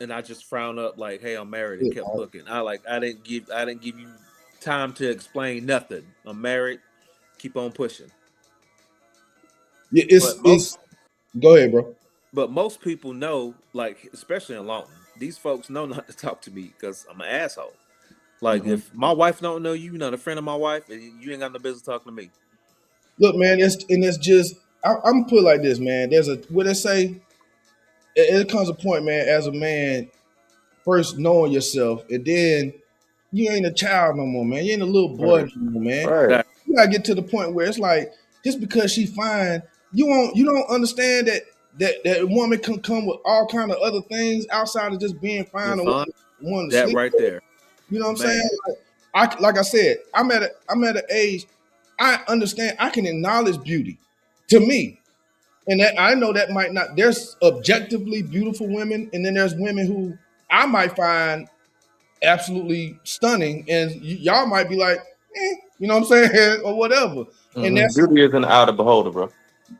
and I just frown up like, "Hey, I'm married," and kept looking. I didn't give you time to explain nothing. I'm married. Keep on pushing. yeah, But most it's go ahead, bro. but most people know, like especially in Lawton, these folks know not to talk to me because I'm an asshole. Like Mhm. if my wife don't know you, you're not a friend of my wife, and you ain't got no business talking to me. Look, man, it's just I'm gonna put it like this, man. There's a what they say. It comes a point, man, as a man, first knowing yourself, and then you ain't a child no more, man. You ain't a little boy right, no more, man. right. That You gotta get to the point where it's like just because she fine, you don't understand that woman can come with all kind of other things outside of just being fine and Javon, wanting to that sleep. right there, You know what I'm saying? man. Like I said, I'm at an age I understand I can acknowledge beauty to me. And that, I know that might not, there's objectively beautiful women, and then there's women who I might find absolutely stunning, and y'all might be like, you know what I'm saying, or whatever. And that's Beauty is an eye of the beholder, bro.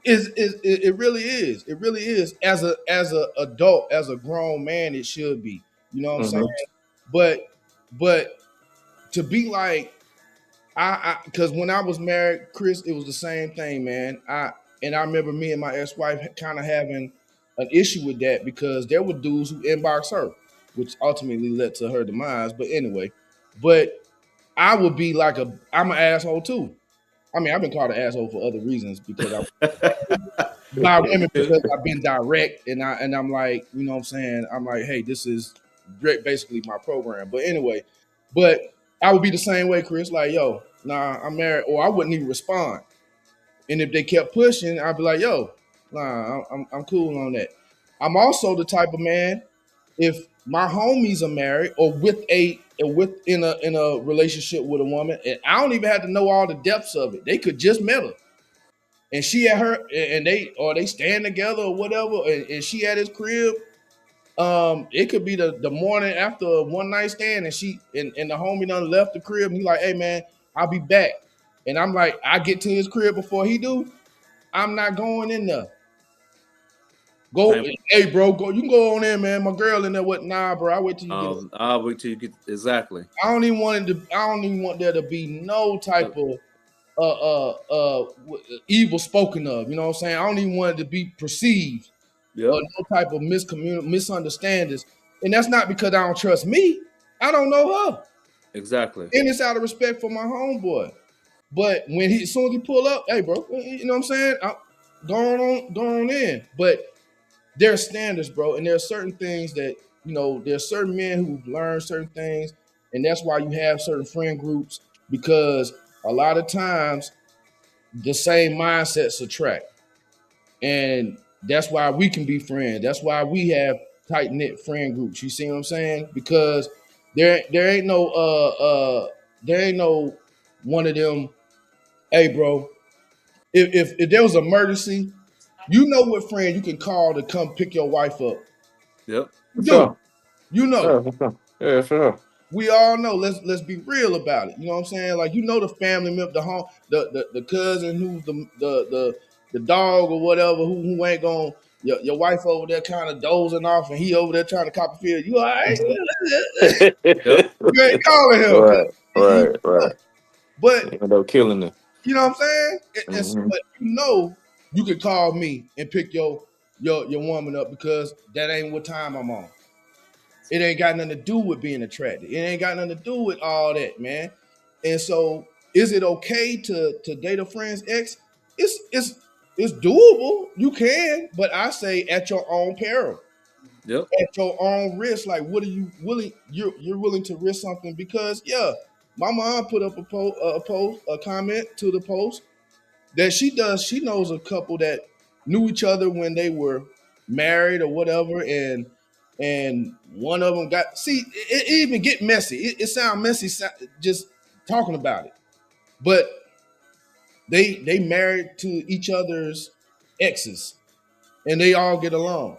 it really is. It really is. As a adult, as a grown man, it should be. You know what I'm saying? Hmm. But but to be like I because when I was married, Chris, it was the same thing, man. I remember me and my ex-wife kind of having an issue with that because there were dudes who inboxed her, which ultimately led to her demise. But anyway, but I would be like I'm an asshole too. I mean, I've been called an asshole for other reasons because I by women because I've been direct and I'm like, you know what I'm saying? I'm like, hey, this is basically my program. But anyway, but I would be the same way, Chris. Like, yo, nah, I'm married, or I wouldn't even respond. And if they kept pushing, I'd be like, yo, nah, I'm cool on that. I'm also the type of man, if my homies are married or with in a relationship with a woman, and I don't even have to know all the depths of it. They could just met her and she at her and they stand together or whatever, and she at his crib. It could be the morning after a one night stand, and and the homie done left the crib, and he like, hey man, I'll be back. And I'm like, I get to his crib before he do. I'm not going in there. Go, Same. hey bro, go. You can go on in, man. My girl in there. What? Nah, bro. I wait till you get. I'll wait till you get exactly. I don't even want it to. I don't even want there to be no type Yep. of evil spoken of. You know what I'm saying? I don't even want it to be perceived or Yep. no type of misunderstandings. And that's not because I don't trust me. I don't know her, Exactly. and it's out of respect for my homeboy. But when he, as soon as he pull up, hey bro, you know what I'm saying? I'm going on in. But there are standards, bro, and there are certain things that there's certain men who've learned certain things, and that's why you have certain friend groups because a lot of times the same mindsets attract, and that's why we can be friends. That's why we have tight knit friend groups. You see what I'm saying? Because there ain't no there ain't no one of them. Hey, bro, if there was an emergency, you know what friend you can call to come pick your wife up. Yep. You For do. sure. You know. Yeah, for sure. Yeah, sure. We all know. Let's be real about it. You know what I'm saying? Like the family member, the home, the cousin who's the dog or whatever who ain't going your wife over there kind of dozing off and he over there trying to cop a feel. You all right? Yep. You ain't calling him because Right, right, right. but You end up killing them. you know what I'm saying? Hmm. But you could call me and pick your woman up because that ain't what time I'm on. It ain't got nothing to do with being attracted. It ain't got nothing to do with all that, man. And so, is it okay to date a friend's ex? It's doable. You can, but I say at your own peril, Yep. at your own risk. Like, what are you willing? You're willing to risk something because yeah, my mom put up a comment to the post that she does. She knows a couple that knew each other when they were married or whatever, and one of them got it even get messy. It sounds messy just talking about it, but they married to each other's exes and they all get along.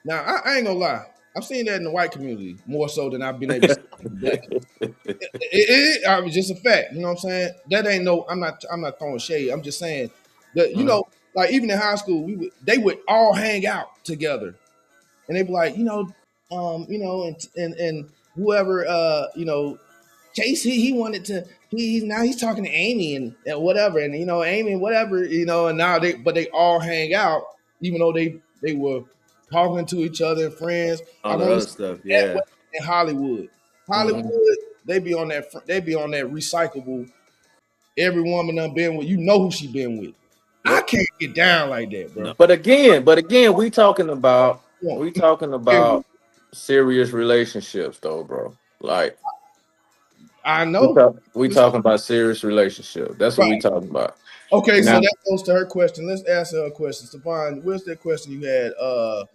Now I ain't gonna lie, I've seen that in the white community more so than I've been able to see in the black community. I was just a fact. You know what I'm saying? That ain't no. I'm not throwing shade. I'm just saying that Mhm. like even in high school, they would all hang out together, and they'd be like, and whoever, Chase, he wanted to. He's talking to Amy and whatever, and Amy and whatever, and now they all hang out, even though they were talking to each other and friends. All I've the only other seen stuff. that way Yeah. in Hollywood. Mhm. Hollywood, they be on that recyclable. Every woman I've been with, you know who she been with. I Yep. can't get down like that, No. bro. But again, Come on. we talking Okay, about serious relationships, though, bro. Like I know. we talking about serious relationship. That's what we Right. talking about. Okay, so Now, that goes to her question. Let's ask her a question. Savon, where's that question you had? it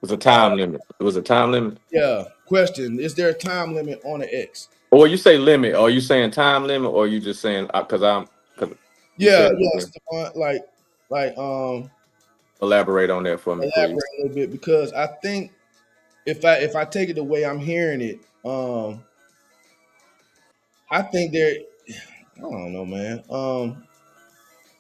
was a time limit. It was a time limit. Yeah, question. Is there a time limit on an X? Or you say limit? Are you saying time limit? Or you just saying because you Yeah, said it yeah, again. Savon, like Elaborate on that for me, elaborate please. a little bit because I think if I take it the way I'm hearing it, I think I don't know, man. I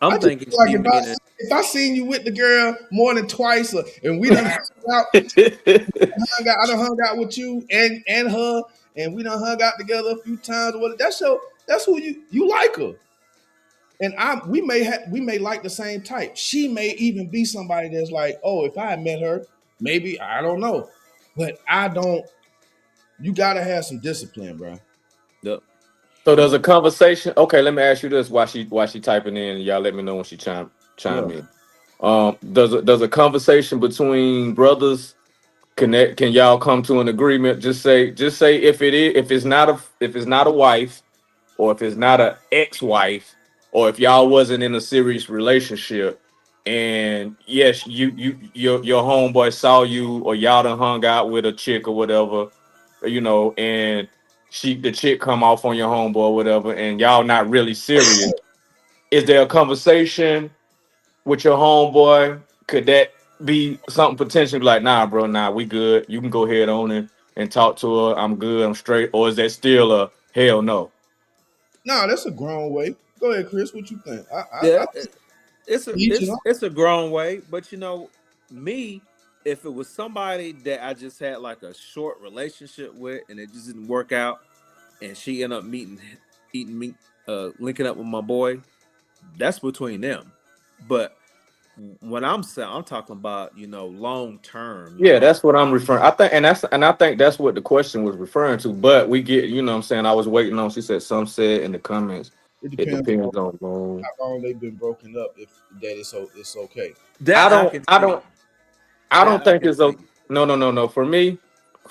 I'm just thinking feel like she meaning if I seen you with the girl more than twice, and we done hung out, I done hung out with you and her, and we done hung out together a few times. Or what? That's who you like her, and we may like the same type. She may even be somebody that's like, oh, if I had met her, maybe I don't know, but I don't. You gotta have some discipline, bro. the So there's a conversation. Okay, let me ask you this: why she typing in? Y'all let me know when she chime Yeah. in. Does a conversation between brothers connect? Can y'all come to an agreement? Just say if it's not a wife, or if it's not a ex-wife, or if y'all wasn't in a serious relationship, and yes, your homeboy saw you, or y'all done hung out with a chick or whatever, and the chick come off on your homeboy or whatever, and y'all not really serious. Is there a conversation with your homeboy? Could that be something potentially like, nah, bro, nah, we good. You can go ahead on and talk to her. I'm good. I'm straight. Or is that still a hell no? No, that's a grown way. Go ahead, Chris. What you think? I Yeah, it's a each and it's it's a grown way, but me, if it was somebody that I just had like a short relationship with and it just didn't work out, and she ended up eating me, linking up with my boy, that's between them. But when I'm saying, I'm talking about long term. Yeah, that's what I'm referring. I think that's what the question was referring to. But we get, you know what I'm saying, I was waiting on, she said some said in the comments, it it depends on depends on loan. how long they've been broken up. If that is so, it's okay. That I I don't can I see. don't I That don't I think can it's a see. no. For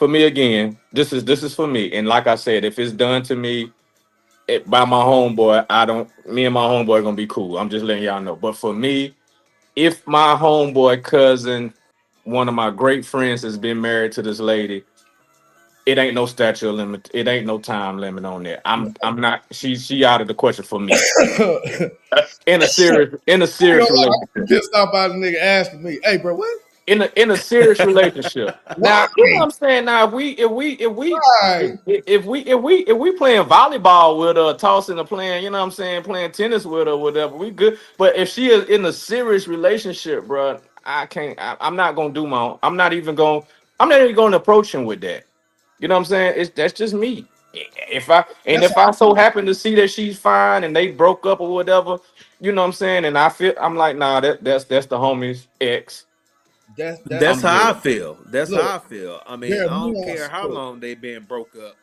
me again, this is for me. And like I said, if it's done to me by my homeboy, I don't me and my homeboy gonna be cool. I'm just letting y'all know. But for me, if my homeboy cousin, one of my great friends, has been married to this lady, it ain't no statute of limit. It ain't no time limit on that. I'm not. She out of the question for me. I In a serious ain't gonna lie, I'm relationship. pissed off by the nigga asking me, "Hey, bro, what? In a serious relationship. Why? Now, you know what I'm saying. Now, if, Why? if we if we if we playing volleyball with her, tossing or playing, you know what I'm saying, playing tennis with her, whatever, we good. But if she is in a serious relationship, bro, I can't. I'm not gonna do my own. I'm not even gonna approach him with that. You know what I'm saying? That's just me. That's If I so happen to see that she's fine and they broke up or whatever, you know what I'm saying, and I'm like, nah, that's the homie's ex. that's That's I'm how I good. feel. That's look. how I feel. I mean, There are I don't care nuances. how Look, long they've been broke up.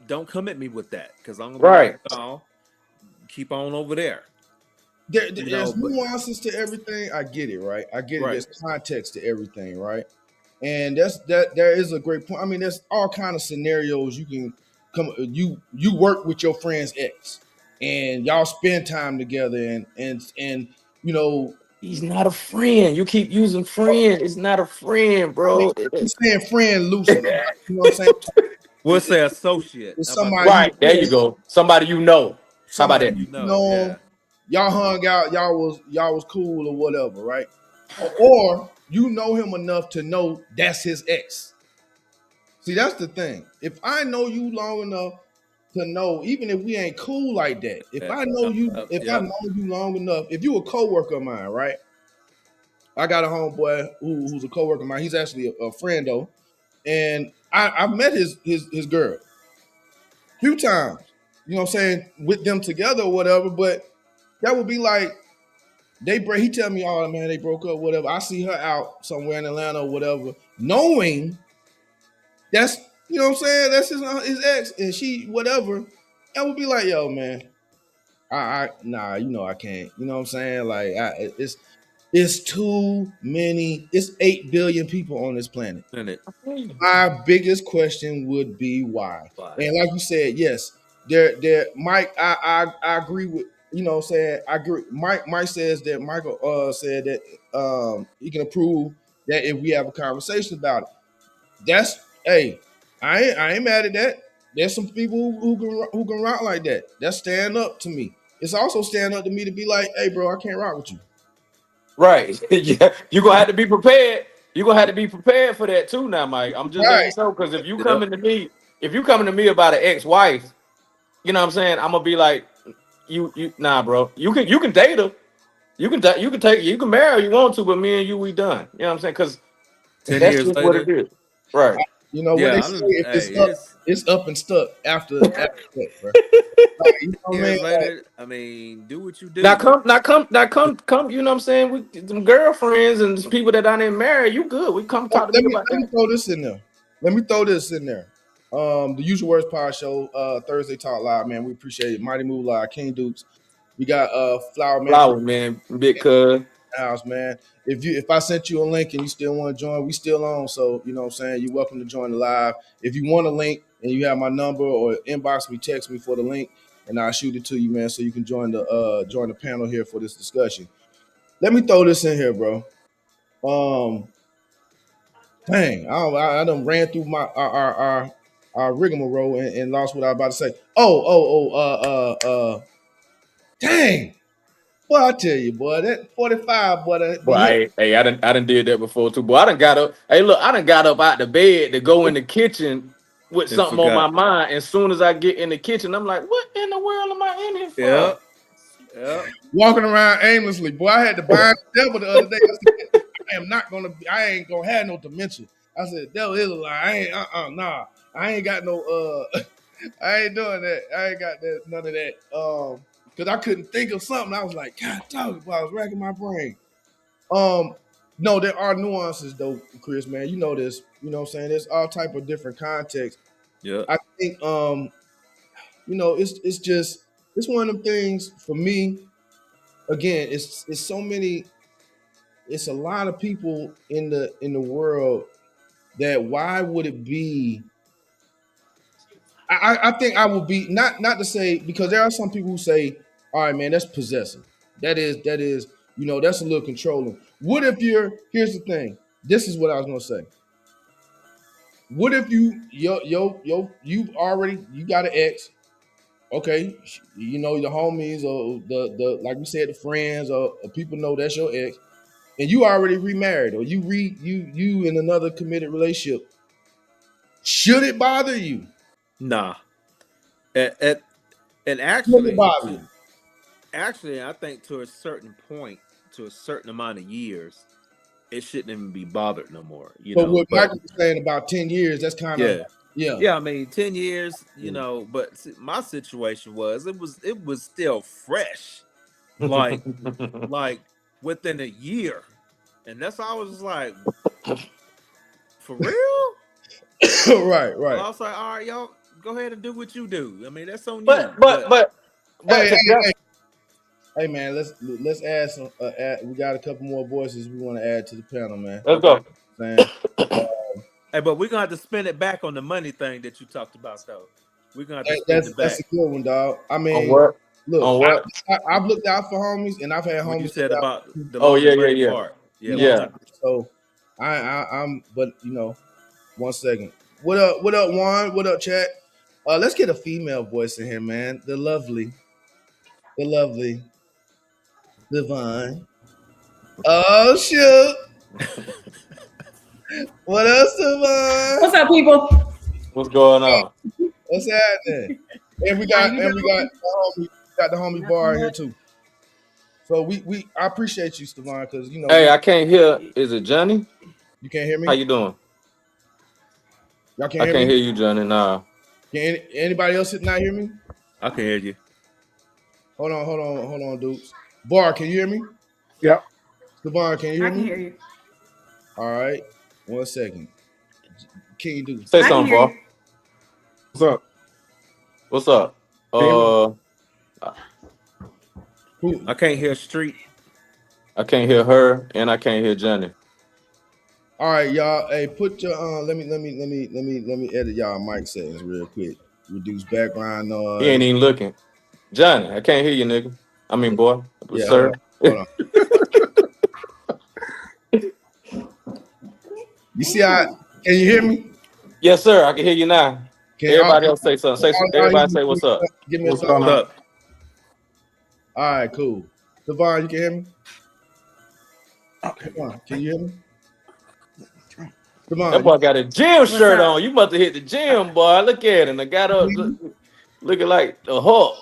Don't come at me with that because I'm gonna be like, Right. no, keep on over there. there's But nuances to everything. I get it, right? I get it. right. There's context to everything, right? And that there is a great point. I mean, there's all kind of scenarios you can come. You work with your friend's ex, and y'all spend time together, and you know, He's not a friend. You keep using friend. It's not a friend, I mean, bro. I'm saying friend loosely. You know what I'm saying? We'll say associate. It's How about somebody that? you Right. There you go. Somebody you know. How about somebody that? you Yeah. know. Y'all hung out. Y'all was cool or whatever, right? Or you know him enough to know that's his ex. See, that's the thing. If I know you long enough to know, even if we ain't cool like that, if I Yep. know you long enough, if you a coworker of mine, right? I got a homeboy who's a coworker of mine. He's actually a friend though, and I've met his girl a few times. You know what I'm saying, with them together or whatever. But that would be like they break. He tell me, "Oh man, they broke up, whatever." I see her out somewhere in Atlanta or whatever, knowing that's what I'm saying. That's his ex, and she whatever. I would be like, yo, man, I nah, I can't. You know what I'm saying? Like, it's too many. It's 8 billion people on this planet. In it. My biggest question would be why. Why? And like you said, yes, there. Mike, I agree with. You know what I'm saying? I agree. Mike says that Michael said that he can approve that if we have a conversation about it. That's hey, I ain't mad at that. There's some people who can rock like that. That's stand up to me. It's also stand up to me to be like, hey, bro, I can't rock with you. Right. Yeah. You're gonna have to be prepared. You're gonna have to be prepared for that too now, Mike. I'm just letting Right. you know, because Yep. if you coming to me about an ex-wife, you know what I'm saying, I'm gonna be like, you nah, bro. You can date her. You can marry her if you want to, but me and you, we done. You know what I'm saying? Because 10 that's years just what it later. is. Right. You know what they Yeah. say? If Hey, it's up, it's it's up and stuck after that, bro. Like, you know what I mean? years Like, later. I mean, do what you Now do. come, you know what I'm saying? With some girlfriends and some people that I didn't marry, you good. We come talk to let me me about let me that. throw this in there. Let me throw this in there. The Usual Words Pod Show, Thursday Talk Live, man. We appreciate it. Mighty Move Live, King Dukes. We got Flower Man Flower, man, big cuz. house, man. If I sent you a link and you still want to join, we still on. So you know what I'm saying, you're welcome to join the live. If you want a link and you have my number, or inbox me, text me for the link, and I'll shoot it to you, man, so you can join the panel here for this discussion. Let me throw this in here, bro. Um, dang, I done ran through my our rigmarole and lost what I was about to say. Dang. Well, I tell you, boy, that 45, boy, Boy, I done did that before too. Boy, I done got up. Hey, look, I done got up out the bed to go in the kitchen with And something on my forgot. mind. As soon as I get in the kitchen, I'm like, what in the world am I in here for? Yep. Yep. walking around aimlessly. Boy, I had to bind the devil the other day. I said, I ain't gonna have no dementia. I said, devil is a lie. I ain't, nah. I ain't got no, I ain't doing that. I ain't got that, none of that. Cause I couldn't think of something. I was like, God, dog, I was racking my brain. No, there are nuances though, Chris, man. You know this. You know what I'm saying? There's all type of different contexts. Yep. I think it's just it's one of them things for me. Again, it's so many, it's a lot of people in the world that why would it be I think I would be not to say because there are some people who say, all right, man, that's possessive. That is, that's a little controlling. What if here's the thing. This is what I was gonna say. What if you've already you got an ex, okay, the homies or the like we said, the friends or people know that's your ex, and you already remarried or you in another committed relationship. Should it bother you? Nah. And Should it bother you? actually, I think to a certain point, to a certain amount of years, it shouldn't even be bothered no more. But what But Michael was saying about 10 years, that's kind of yeah. yeah. Yeah, I mean, 10 years, but my situation was it was still fresh, like like within a year, and that's how I was just like, for real. right, So right. I was like, all right, y'all, go ahead and do what you do. I mean, that's on but you. but But but but Hey, to hey, just hey, hey, man, let's add some. We got a couple more voices we want to add to the panel, man. let's okay, go. Saying, hey, but we're gonna have to spin it back on the money thing that you talked about, though. We're gonna have to spin it that's back. a good one, dog. I On mean, what? look, On what? I've looked out for homies, and I've had What you homies look said out about for me, the Oh loan yeah, and yeah, money yeah, part. Yeah, you know. 100. yeah. So I'm, but 1 second. What up? What up, Juan? What up, chat? Let's get a female voice in here, man. The lovely Divine. Oh shoot! What else, Divine? What's up, people? What's going on? What's happening? And we How got you and we got doing? the homie Nothing Bar here much. too. So we I appreciate you, Stavon, because Hey, I can't hear. Is it Johnny? you can't hear How me. you doing? Y'all can't I hear can't me. hear you, Johnny. Nah. Can anybody else not hear me? I can hear you. Hold on, dudes. Bar, can you hear me? Yep. Stavon, can you I hear can me? hear you. All right. 1 second. Can you do? Say I can something, hear boy. you. What's up? What's up? Can you hear me? Who? I can't hear Street. I can't hear her, and I can't hear Johnny. All right, y'all. Hey, put your let me edit y'all mic settings real quick. Reduce background He ain't noise. even looking. Johnny, I can't hear you, nigga. I mean, boy, Yeah, hold sir. on, hold on. You see how? Damn. Can you hear me? Yes, sir. I can hear you now. Can Everybody else say something. all y'all hear Everybody me? say what's up. Give me a What's thumbs going What's up. on? up? All right, cool. Devon, you can hear me? Okay. Devon, can you hear me? That Devon, boy got a gym What's shirt up? on. You must have hit the gym, boy. Look at him. I got up looking like the Hulk.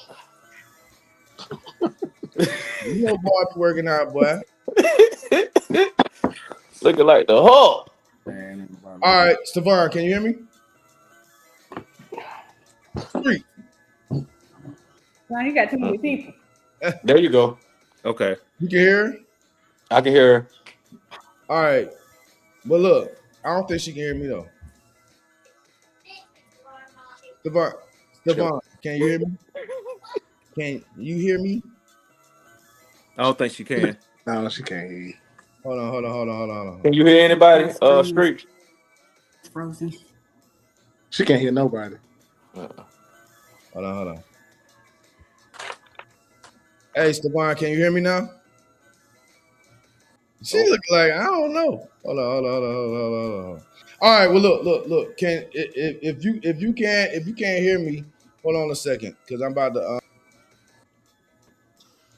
you know, boy, be working out, boy. Looking like the Hulk. Man, All right, Stavon, can you hear me? Three. Now you got too many people. There you go. Okay. You can hear her? I can hear her. All right. But look, I don't think she can hear me though. Stavon, can you hear me? Can you hear me? I don't think she can. no, she can't hear you. Hold Can on. you hear anybody? That screen is Street. frozen. She can't hear nobody. Hold on. Hey, Stavon, can you hear me now? She Nope. look like I don't know. Hold on. All right, well look. Can if you can't hear me, hold on a second, because I'm about to.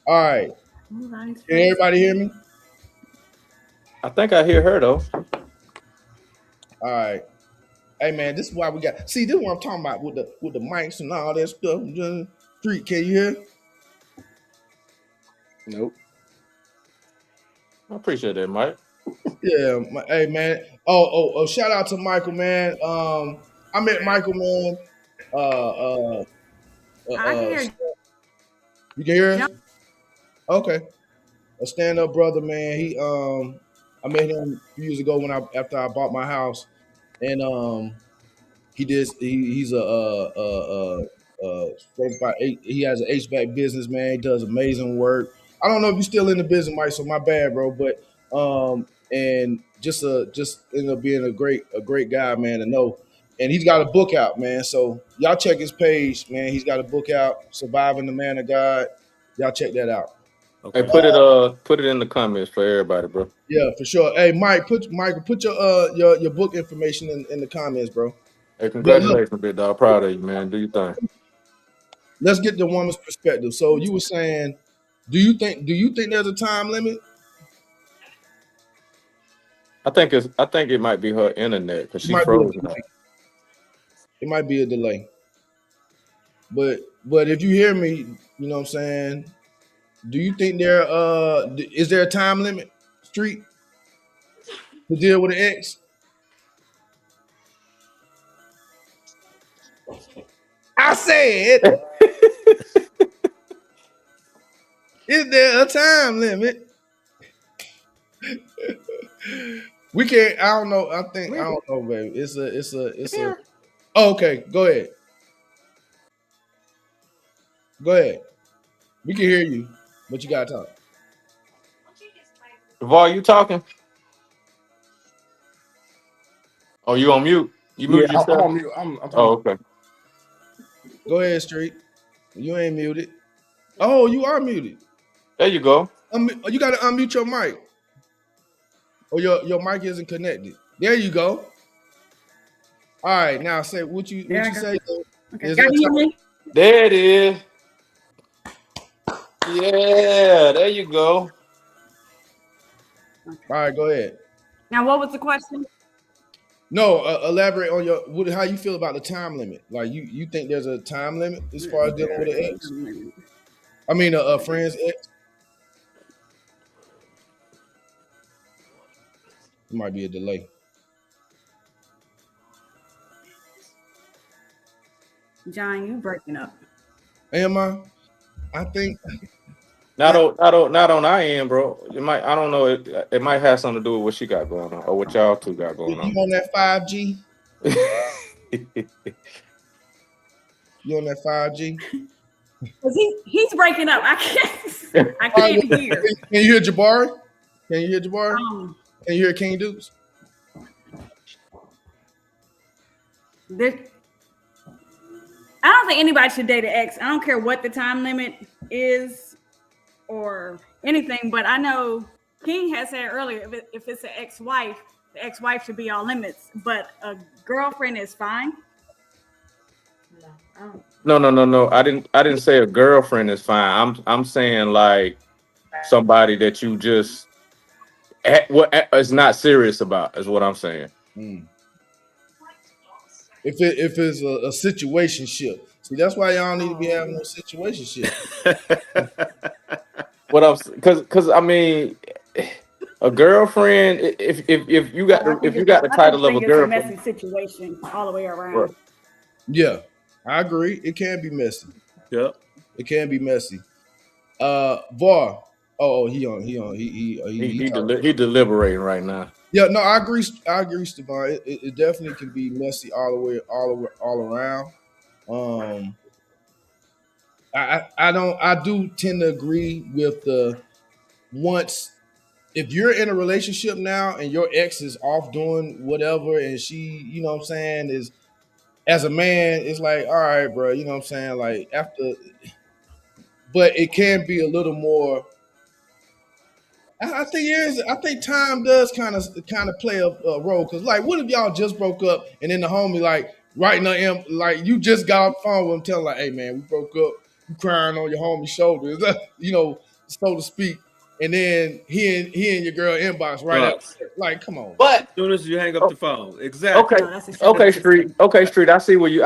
All right, Everybody's Can everybody hear me? I think I hear her though. All right. Hey man, this is why we got. See, this is what I'm talking about with the mics and all that stuff. Street, can you hear? Nope. I appreciate that, Mike. Yeah. Hey man. Oh. Shout out to Michael, man. I met Michael, man. Uh, uh, I can hear you. you can hear us? John. Okay. A stand up brother, man. I met him a few years ago after I bought my house, and he's certified. He has an HVAC business, man. He does amazing work. I don't know if you're still in the business, Mike. So my bad, bro. But and just ended up being a great guy, man. To know. And he's got a book out, man. So y'all check his page, man. He's got a book out, Surviving the Man of God. Y'all check that out. Hey, Okay. put it in the comments for everybody, bro. Yeah, for sure. Hey, Michael, put your book information in the comments, bro. Hey, But look, congratulations, big dog. Proud of you, man. Do your thing. let's get the woman's perspective. So you were saying, do you think there's a time limit? I think it might be her internet because It she might be a froze now. delay. It might be a delay. But if you hear me, you know what I'm saying. Do you think is there a time limit, Street, to deal with an ex? I said, is there a time limit? We can't. I don't know. I don't know, baby. It's a. Oh, okay, go ahead. Go ahead. We can hear you, but you gotta talk. Var, you talking? Oh, you on mute? You Yeah, muted I'm yourself? on mute. I'm Oh, talking. okay. Go ahead, Street. You ain't muted. Oh, you are muted. There you go. You gotta unmute your mic. Or your mic isn't connected. There you go. All right, now say what you There I go. say. Okay. Is Y'all there can hear time? me? There it is. Yeah, there you go. All right, go ahead. Now, what was the question? No, elaborate on how you feel about the time limit. Like you think there's a time limit as far as Is dealing there with a an ex? time limit? I mean, a friend's ex. It might be a delay. John, you breaking up. Am I? I think. Not on our end, bro. It might. I don't know. It might have something to do with what she got going on or what y'all two got going You on. on that 5G? You on that 5G? Cause he's breaking up. I can't. I All right, can't well, hear. can you hear Jabari? Can you hear Jabari? Um, Can you hear King Dukes? there, I don't think anybody should date an ex. I don't care what the time limit is or anything, but I know King had said earlier if it's an ex-wife, the ex-wife should be all limits, but a girlfriend is fine. No, I don't. No. I didn't say a girlfriend is fine. I'm saying like somebody that you just is not serious about is what I'm saying. Mm. If it's a situation ship, see that's why y'all need to be having no situation ship. What else? Because I mean, a girlfriend. If you got if you got the I just title of a think it's a girlfriend, messy situation all the way right. around. Yeah, I agree. It can be messy. Yep. It can be messy. Var. Oh, he talking. He deliberating right now. Yeah, no, I agree. I agree, Stevan. It definitely can be messy all around. Um, I do tend to agree with the once if you're in a relationship now and your ex is off doing whatever and she, you know what I'm saying, is as a man, it's like, all right, bro, you know what I'm saying? Like after but it can be a little more. I think it is. I think time does kind of play a role because, like, what if y'all just broke up and then the homie like right now, like you just got off the phone with him, telling like, "Hey man, we broke up." You crying on your homie's shoulder, you know, so to speak. and then he in your girl inbox right Right. after. Like, come on. But As soon as you hang up oh, the phone. okay, Exactly. No, that's extremely disrespectful. okay, Street. I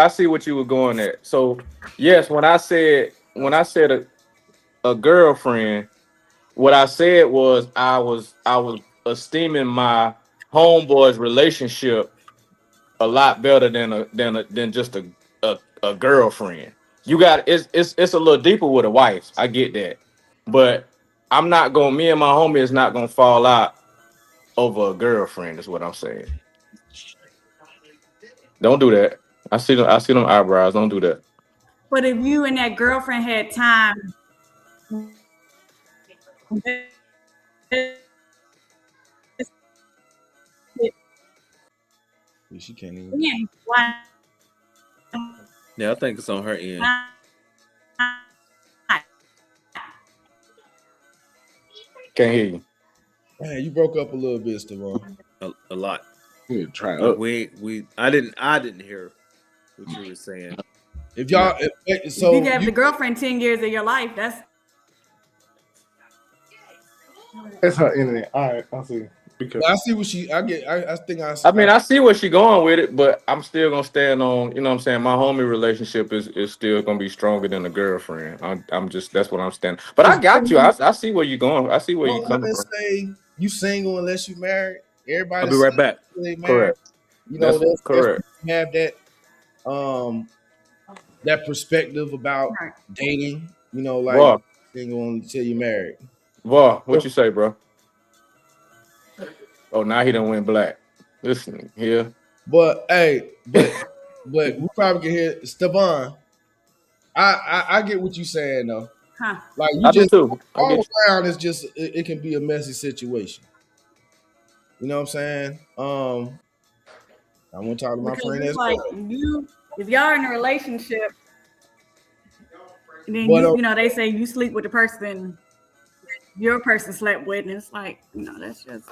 see what you were going at. So yes, when I said a girlfriend, what I said was I was esteeming my homeboy's relationship a lot better than just a girlfriend. You got it's a little deeper with a wife. I get that, but I'm not gonna. Me and my homie is not gonna fall out over a girlfriend. Is what I'm saying. Don't do that. I see them eyebrows. Don't do that. But if you and that girlfriend had time, She can't even. why Yeah, I think it's on her end. not? Can't hear you. Man, you broke up a little bit, Stevan. A lot. You need to try But up. I didn't hear what you were saying. If y'all, If so you gave you, the girlfriend 10 years of your life, that's That's her internet. All right, I'll see. Because I see what she. I get. I think I. I mean, I see where she going with it, but I'm still gonna stand on. You know what I'm saying? My homie relationship is still gonna be stronger than a girlfriend. I'm just that's what I'm standing. But I got you. I see where you going. I see where you Don't coming women from. say you single unless you married? I'll Everybody be right single back. until they married. Correct. You know, That's that's correct. have that perspective about right. dating. You know, like Boy, single until you married. boy, what you say, bro? Oh, now he done went black. Listen here. But hey, but we probably can hear Stevan. I get what you saying though. Huh. Like you I do just too. I all get you. around is just it can be a messy situation. You know what I'm saying? I want to talk to my Because friend it's as like well. if y'all in a relationship, and then But they say you sleep with the person your person slept with, and it's like, that's just,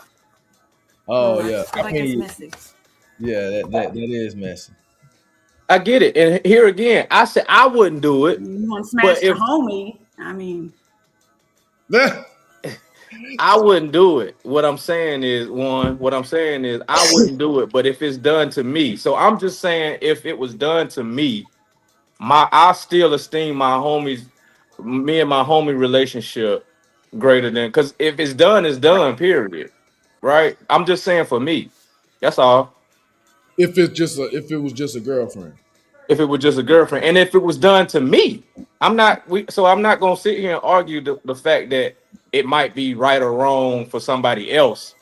oh I yeah, just feel I like that's mean messy. yeah, that is messy. I get it. And here again, I said I wouldn't do it. You want to But smash the if homie? I mean, I wouldn't do it. What I'm saying is I wouldn't do it. But if it's done to me, so I'm just saying if it was done to me, I still esteem me and my homie relationship greater than because if it's done, it's done. Period. Right? I'm just saying for me. That's all. if it was just a girlfriend. If it was just a girlfriend, and if it was done to me, I'm not gonna sit here and argue the fact that it might be right or wrong for somebody else.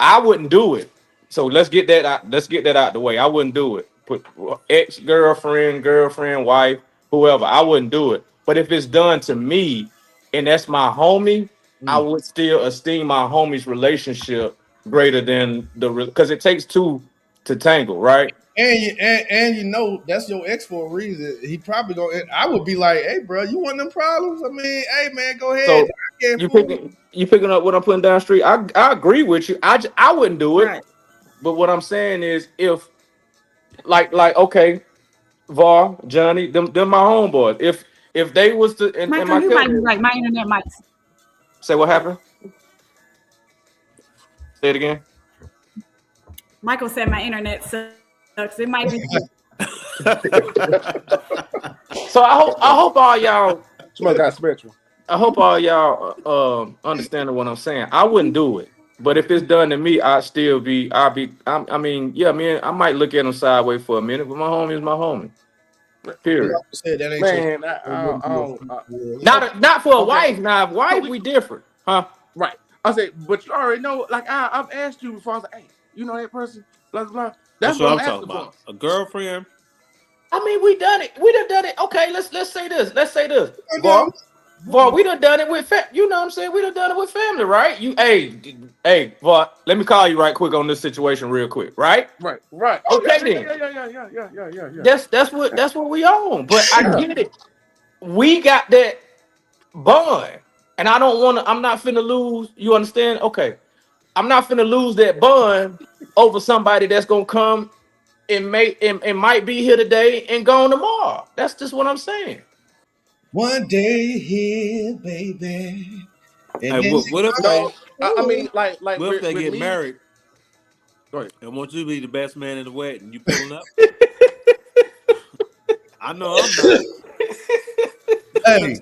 I wouldn't do it. So let's get that out the way. I wouldn't do it. Put ex-girlfriend, girlfriend, wife, whoever, I wouldn't do it. But if it's done to me and that's my homie, I Mm. would still esteem my homie's relationship greater than because it takes two to tangle, right? And you know that's your ex for a reason. He probably go. I would be like, hey, bro, you want them problems? I mean, hey, man, go ahead. So I can't fool. you picking up what I'm putting down street. I agree with you. I wouldn't do it. right. But what I'm saying is if like okay, Var, Johnny, them my homeboys. If they was to and Michael, my you might be cousin right. My internet might. say what happened? Say it again. Michael said my internet sucks. It might be. So I hope all y'all somebody got spectrum. I hope all y'all understanding what I'm saying. I wouldn't do it. But if it's done to me, I mean, yeah, man, I might look at him sideways for a minute, but my homie is my homie. But Period. like I said, that ain't your. Man, It wouldn't be your Not for a okay. wife. Now, if So wife, we different, huh? right. I say, but you already know. Like I've asked you before. I was like, hey, you know that person? Blah blah. Blah. That's That's what what I'm I'm talking asking for. about. A girlfriend. I mean, we done it. We done it. Okay, let's say this. Let's say this. done. Var, we done it with you know what I'm saying? We done it with family, right? Hey, Var, let me call you right quick on this situation real quick, right? Right. Oh Okay yeah, then. yeah. That's what we own. But I Yeah. get it. We got that bond. And I'm not finna lose, you understand? Okay. I'm not finna lose that bond over somebody that's gonna come and might be here today and gone tomorrow. That's just what I'm saying. One day here, baby. And Hey, then what if they No, I mean, like what if they with get me. married Go ahead. and want you to be the best man in the wedding? You pulling up? I know I'm not. hey,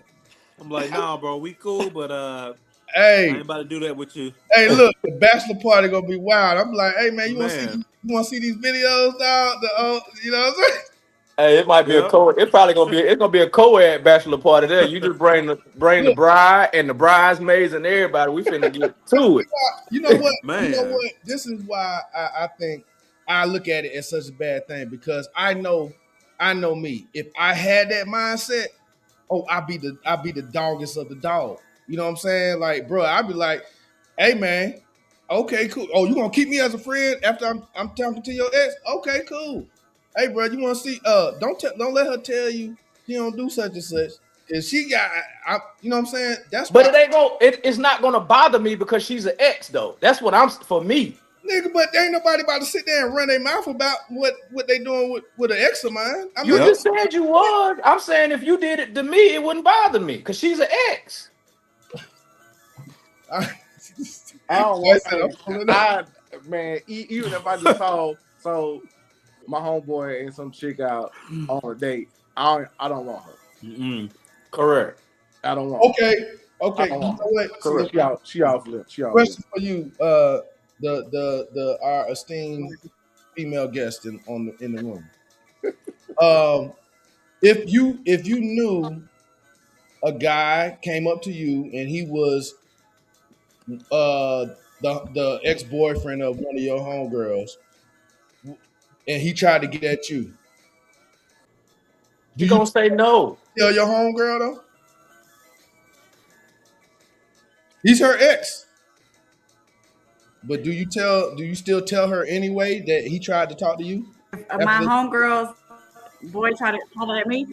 I'm like, nah, bro, we cool, but I ain't hey, about to do that with you, hey, look, the bachelor party gonna be wild. I'm like, hey man, man. you wanna see these videos, dog? You know what I'm saying? Hey, it might be a Yeah, co. It probably gonna be. It's gonna be a co-ed bachelor party there. You just bring the Look, bride and the bridesmaids and everybody. We finna get to it. you know what? You know man. what? This is why I think I look at it as such a bad thing because I know me. If I had that mindset, oh, I be the doggest of the dog. You know what I'm saying? Like, bro, I'd be like, hey man, okay, cool. Oh, you gonna keep me as a friend after I'm talking to your ex? Okay, cool. Hey, bro, you want to see? Don't let her tell you she don't do such and such. Cause she got, you know what I'm saying? That's But why, it ain't gonna. It's not gonna bother me because she's an ex though. That's what I'm for me. nigga. But there ain't nobody about to sit there and run their mouth about what they doing with an ex of mine. I'm You not. Yep. just said you would. I'm saying if you did it to me, it wouldn't bother me because she's an ex. I, I don't I want. said I'm Hey, pulling up. man, even if I just saw my homeboy and some chick out on a date, I don't want her. Mm-mm. Correct. I don't want her. Okay, I okay. don't You want know her. what? See, Correct. She off limits. She off limits. question for you, the our esteemed female guest in the room. Um, if you knew a guy came up to you and he was the ex boyfriend of one of your homegirls, and he tried to get at you, do She you gonna say no. tell your homegirl though? He's her ex, but do you still tell her anyway that he tried to talk to you If after my the homegirls boy try to holler at me,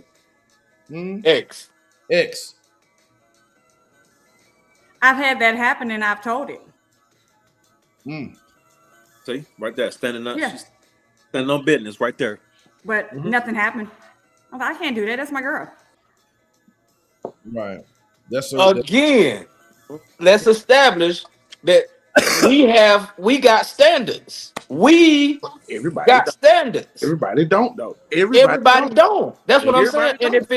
Ex. ex? I've had that happen and I've told it. Mm. See, right there, standing up. Yeah, She's standing on business right there. but Hmm. nothing happened. I'm like, I can't do that. That's my girl. Right. That's Again, let's establish that we got standards. We Everybody got don't. standards. Everybody don't though. Everybody Everybody don't. don't. That's what I'm saying. Everybody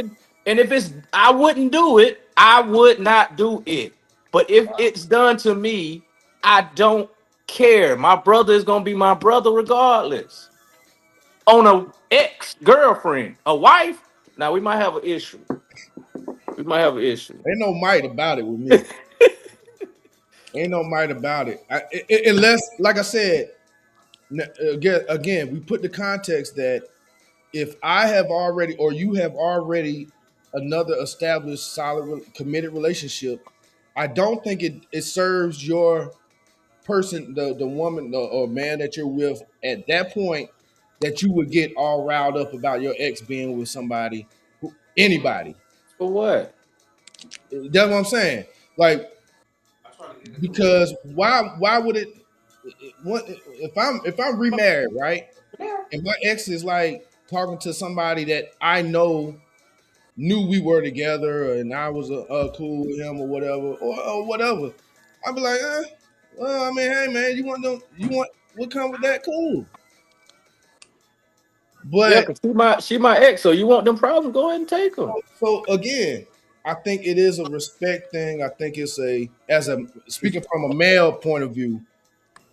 And don't. if it's I wouldn't do it, I would not do it. But if it's done to me, I don't care. My brother is gonna be my brother regardless. On a ex girlfriend, a wife. Now we might have an issue. We might have an issue. ain't no might about it with me. Ain't no might about it. Unless, like I said, again, we put the context that if I have already, or you have already, another established, solid, committed relationship, I don't think it serves your person, the woman or man that you're with at that point, that you would get all riled up about your ex being with somebody, anybody. For what? That's what I'm saying. Like, because why would it? If I'm remarried, right, and my ex is like talking to somebody that I know knew we were together and I was cool with him or whatever or whatever, I'd be like, well, I mean, hey man, you want what come with that? Cool, Yeah, but cause she my ex. So you want them problems? Go ahead and take them. so again, I think it is a respect thing. I think it's as a speaking from a male point of view,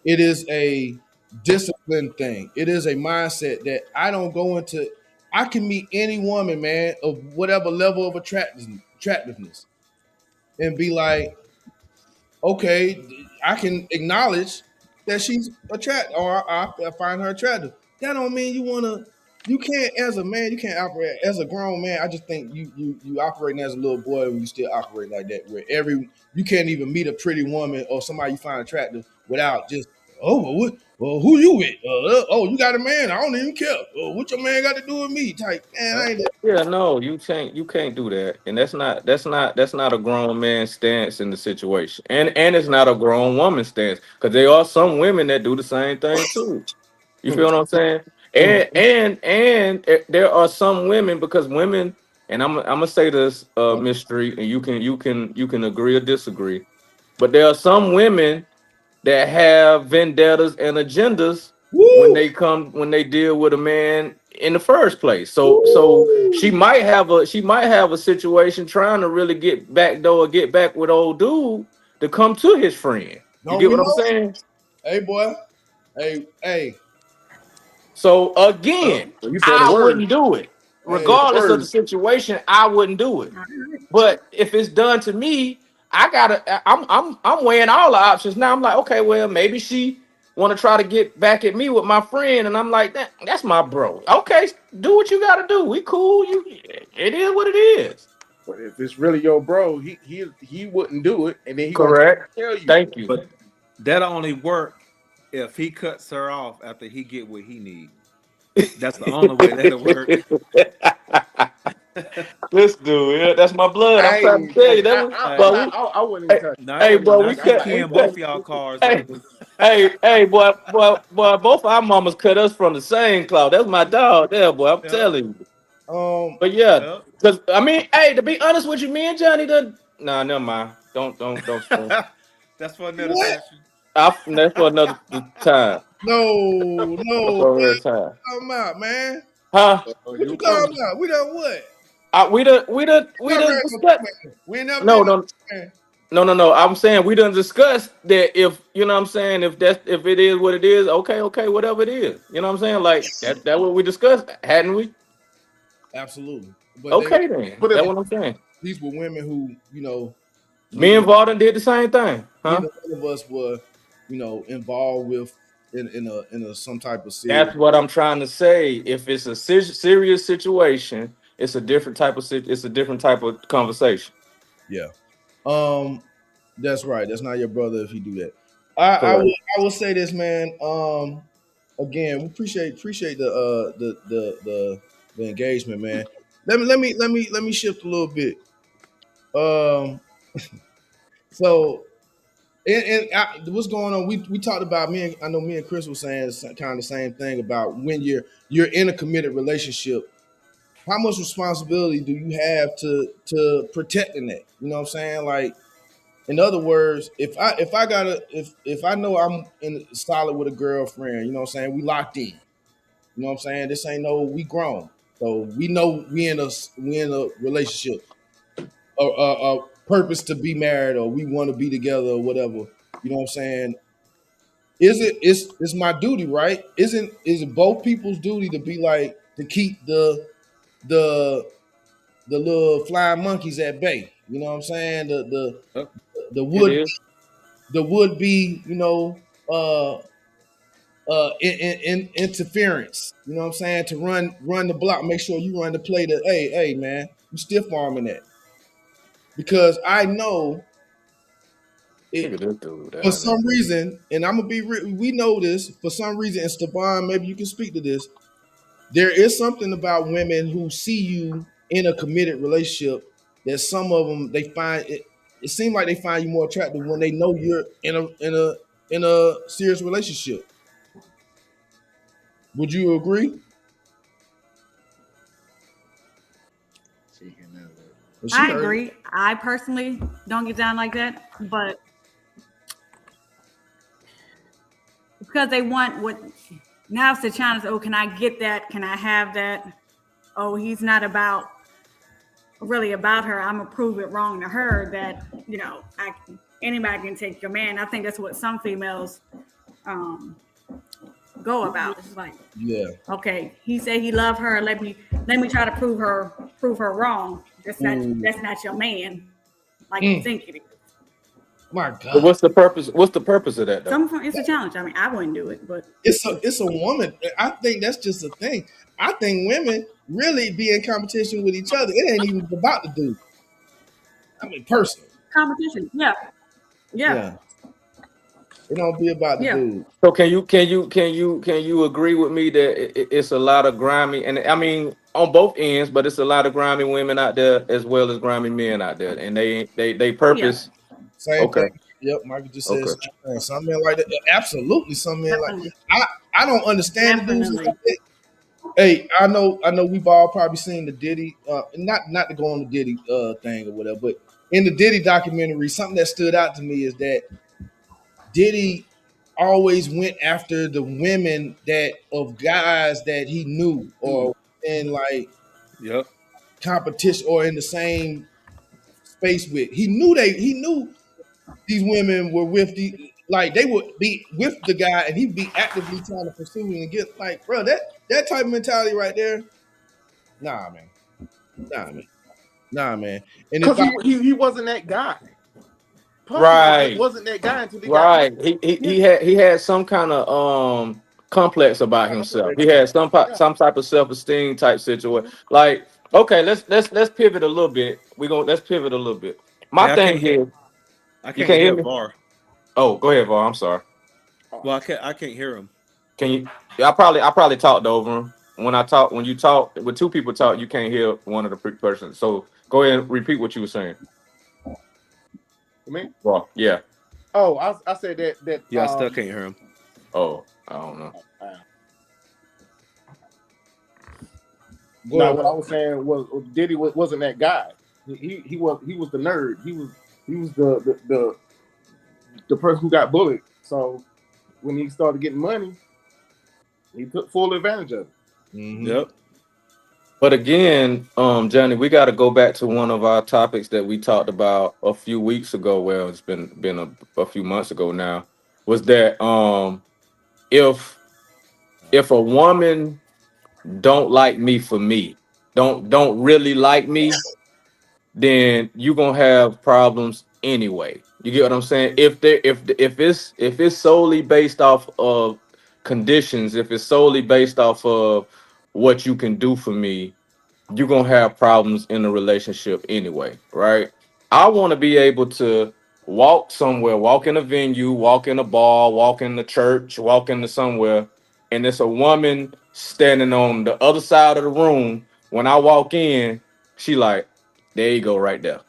it is a discipline thing. It is a mindset that I don't go into. I can meet any woman, man, of whatever level of attractiveness, and be like, okay, I can acknowledge that she's attractive, or I find her attractive. That don't mean you wanna. You can't, as a man, you can't operate as a grown man. I just think you operating as a little boy when you still operate like that. Where you can't even meet a pretty woman or somebody you find attractive without just who you with? Oh, you got a man? I don't even care. What your man got to do with me? Type man, I ain't. Yeah, no, you can't do that. And that's not a grown man stance in the situation. And it's not a grown woman stance. Because there are some women that do the same thing too. You feel what I'm saying? Mm, And there are some women because women, and I'm gonna say this, Miss Street, and you can agree or disagree. But there are some women that have vendettas and agendas Woo! when they deal with a man in the first place. So she Woo! might have a situation trying to really get back with old dude to come to his friend. You Don't get we what I'm know? saying? Hey, boy. Hey. So Oh, again, so you said the I word. wouldn't do it. Hey. The Regardless of the word. situation, I wouldn't do it. All right. But if it's done to me, I'm weighing all the options. Now I'm like, okay, well, maybe she want to try to get back at me with my friend, and I'm like, that's my bro. Okay, do what you gotta do. We cool. It is what it is. But if it's really your bro, he wouldn't do it, and then he gonna Correct. tell you. Thank you. But that'll only work if he cuts her off after he get what he need. That's the only way that'll work. This dude, yeah, that's my blood. I'm trying to tell you that was, Hey, but I wouldn't even hey, touch. no, hey, boy, no, we she cut. can both of y'all cars Hey, up. boy, both our mamas cut us from the same cloth. That's my dog there, boy. I'm Yep, telling you. Um. But yeah, yep. because I mean, hey, to be honest with you, me and Johnny done. Nah, never mind. Don't stress. That's for another What? session. That's for another time. No. For What another time. you talking about, man? Huh? What you You coming? talking about? We done what? We Not done ran no discussed. man. We ain't never No, did no no, man. no. I'm saying we done discussed that if you know what I'm saying, if it is what it is, okay, whatever it is. You know what I'm saying? Like that what we discussed, hadn't we? Absolutely. But Okay then. But That's if what I'm saying. these were women who, Me neither and Varden did the same thing. Huh? neither one of us were, involved with in a some type of serious. That's what I'm trying to say. If it's a serious situation, it's a different type of conversation. Yeah. That's right. That's not your brother if you do that. I will Correct. I will say this, man. Again, we appreciate the engagement, man. Let me shift a little bit. Um, so what's going on? We talked about I know me and Chris was saying kind of the same thing about when you're in a committed relationship. How much responsibility do you have to protecting that? You know what I'm saying? Like, in other words, if I know I'm in solid with a girlfriend, you know what I'm saying? We locked in. You know what I'm saying? This ain't no we grown. So we know we in a relationship, a purpose to be married, or we want to be together, or whatever. You know what I'm saying? It's my duty, right? Is it both people's duty to be like to keep the the little flying monkeys at bay? You know what I'm saying? Yep. The It would is. the would be interference. You know what I'm saying? To run the block, make sure you run the play. To hey man, you stiff arming that because I know Look it at this dude for down there. some reason, and I'm gonna be we know this for some reason. And Stevan, maybe you can speak to this. There is something about women who see you in a committed relationship that some of them they find it. It seems like they find you more attractive when they know you're in a serious relationship. Would you agree? Well, she I heard it. agree. I personally don't get down like that, but because they want what now it's the challenge. Oh, can I get that? Can I have that? Oh, he's not about really about her. I'm gonna prove it wrong to her that anybody can take your man. I think that's what some females um, go about. It's like, Yeah. okay, he said he loved her. Let me try to prove her wrong. Ooh. That's not your man like you Mm, think it is. my But God. what's the purpose? What's the purpose of that though? It's a challenge. I mean, I wouldn't do it, but It's a woman. I think that's just a thing. I think women really be in competition with each other. It ain't even about the dude. I mean, personally. competition. Yeah, yeah, Yeah. It don't be about the yeah. dude. So can you agree with me that it's a lot of grimy, and I mean on both ends, but it's a lot of grimy women out there as well as grimy men out there, and they Oh yeah, purpose. Same thing. Okay, Yep, Michael just said okay. same thing. Some men like that. Absolutely, some men like. definitely, I don't understand the dudes like definitely. that. Hey, I know we've all probably seen the Diddy, not to go on the Diddy thing or whatever, but in the Diddy documentary, something that stood out to me is that Diddy always went after the women that of guys that he knew or in like Yep. competition or in the same space with. He knew these women were with the like they would be with the guy and he'd be actively trying to pursue and get like, bro, that type of mentality right there. Nah, man. Nah, man. Nah, man. And if Because I he wasn't that guy. Puffy Right. wasn't that guy until he got Right. married. He had some kind of complex about himself. He had Yeah. some type of self-esteem type situation. Like, okay, let's pivot a little bit. Let's pivot a little bit. My Hey, I thing can't here, I you can't can't hear hear me? VAR. Oh, go ahead, Var. I'm sorry. Well, I can't hear him. Can you? Yeah, I probably talked over him. When you talk when two people talk, you can't hear one of the persons. So go ahead and repeat what you were saying. I mean, Well, yeah. oh, I said that Yeah, I still can't hear him. Oh, I don't know. uh, go now ahead, what I was saying was Diddy wasn't that guy. He was the nerd. He was the person who got bullied. So when he started getting money, he took full advantage of it. Yep. But again, Johnny, we got to go back to one of our topics that we talked about a few weeks ago. Well, it's been a few months ago now. Was that if a woman don't like me for me, don't really like me, then you're gonna have problems anyway. You get what I'm saying? If it's solely based off of conditions, if it's solely based off of what you can do for me, you're gonna have problems in the relationship anyway, right? I want to be able to walk somewhere, walk in a venue, walk in a bar, walk in the church, walk into somewhere, and it's a woman standing on the other side of the room. When I walk in, she like, there you go, right there.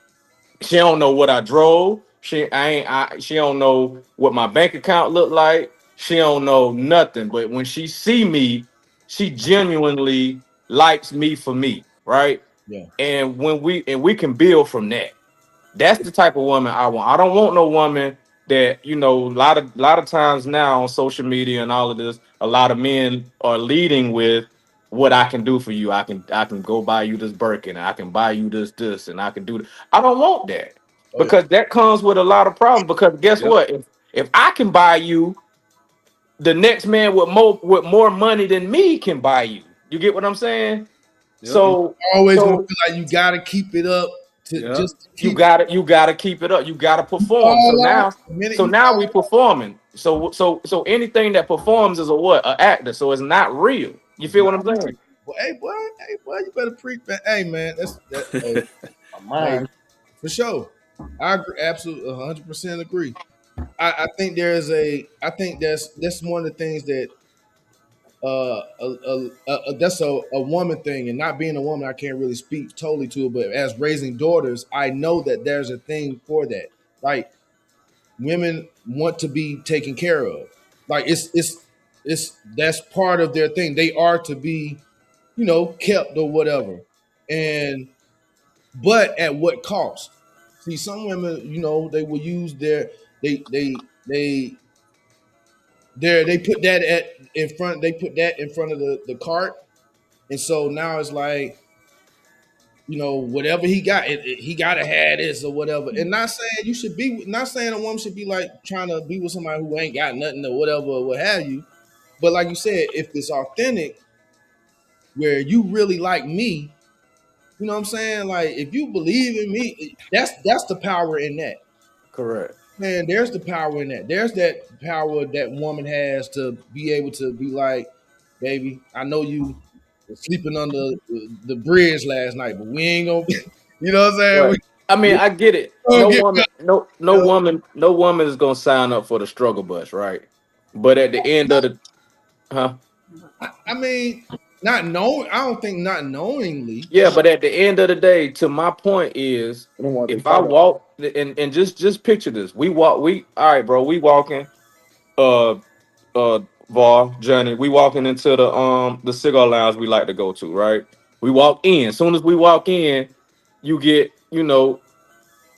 She don't know what I drove. She don't know what my bank account looked like. She don't know nothing. But when she see me, she genuinely likes me for me, right? yeah. And we can build from that. That's the type of woman I want. I don't want no woman that, a lot of times now on social media and all of this, a lot of men are leading with what I can do for you. I can go buy you this Birkin, I can buy you this, and I can do that. I don't want that, Oh yeah. because that comes with a lot of problems. Because guess Yep. what? If I can buy you, the next man with more money than me can buy you. You get what I'm saying? Yep. And So you're always gonna so feel like you gotta keep it up to Yep. just to you keep gotta keep it up. You gotta perform. So all out. now, The minute so you now we performing. So anything that performs is a what? An actor. So it's not real. You it's feel not what I'm saying? hey boy, you better preach that. Hey man, that's that hey, hey, Mine. for sure. I agree, absolutely 100% agree. I think that's one of the things that that's a woman thing, and not being a woman, I can't really speak totally to it. But as raising daughters, I know that there's a thing for that. Like women want to be taken care of. Like it's that's part of their thing. They are to be, kept or whatever. And but at what cost? See, some women, they will use they they put that in front of the cart. And so now it's like, whatever he got, he gotta have this or whatever. And not saying a woman should be like trying to be with somebody who ain't got nothing or whatever or what have you. But like you said, if it's authentic, where you really like me, you know what I'm saying? Like if you believe in me, that's the power in that. Correct. Man, there's the power in that. There's that power that woman has to be able to be like, baby, I know you was sleeping under the bridge last night, but we ain't gonna, you know what I'm saying? Right. I mean, We I get it. gonna No get, woman, no woman is gonna sign up for the struggle bus, right? But at the end of the, huh? I mean, not knowing. I don't think not knowingly. Yeah, but at the end of the day, to my point is, I don't want to be if I caught up. walk and just picture this, we all right, bro. We walking, uh, Var, Johnny. We walking into the cigar lounge we like to go to, right? We walk in. As soon as we walk in, you get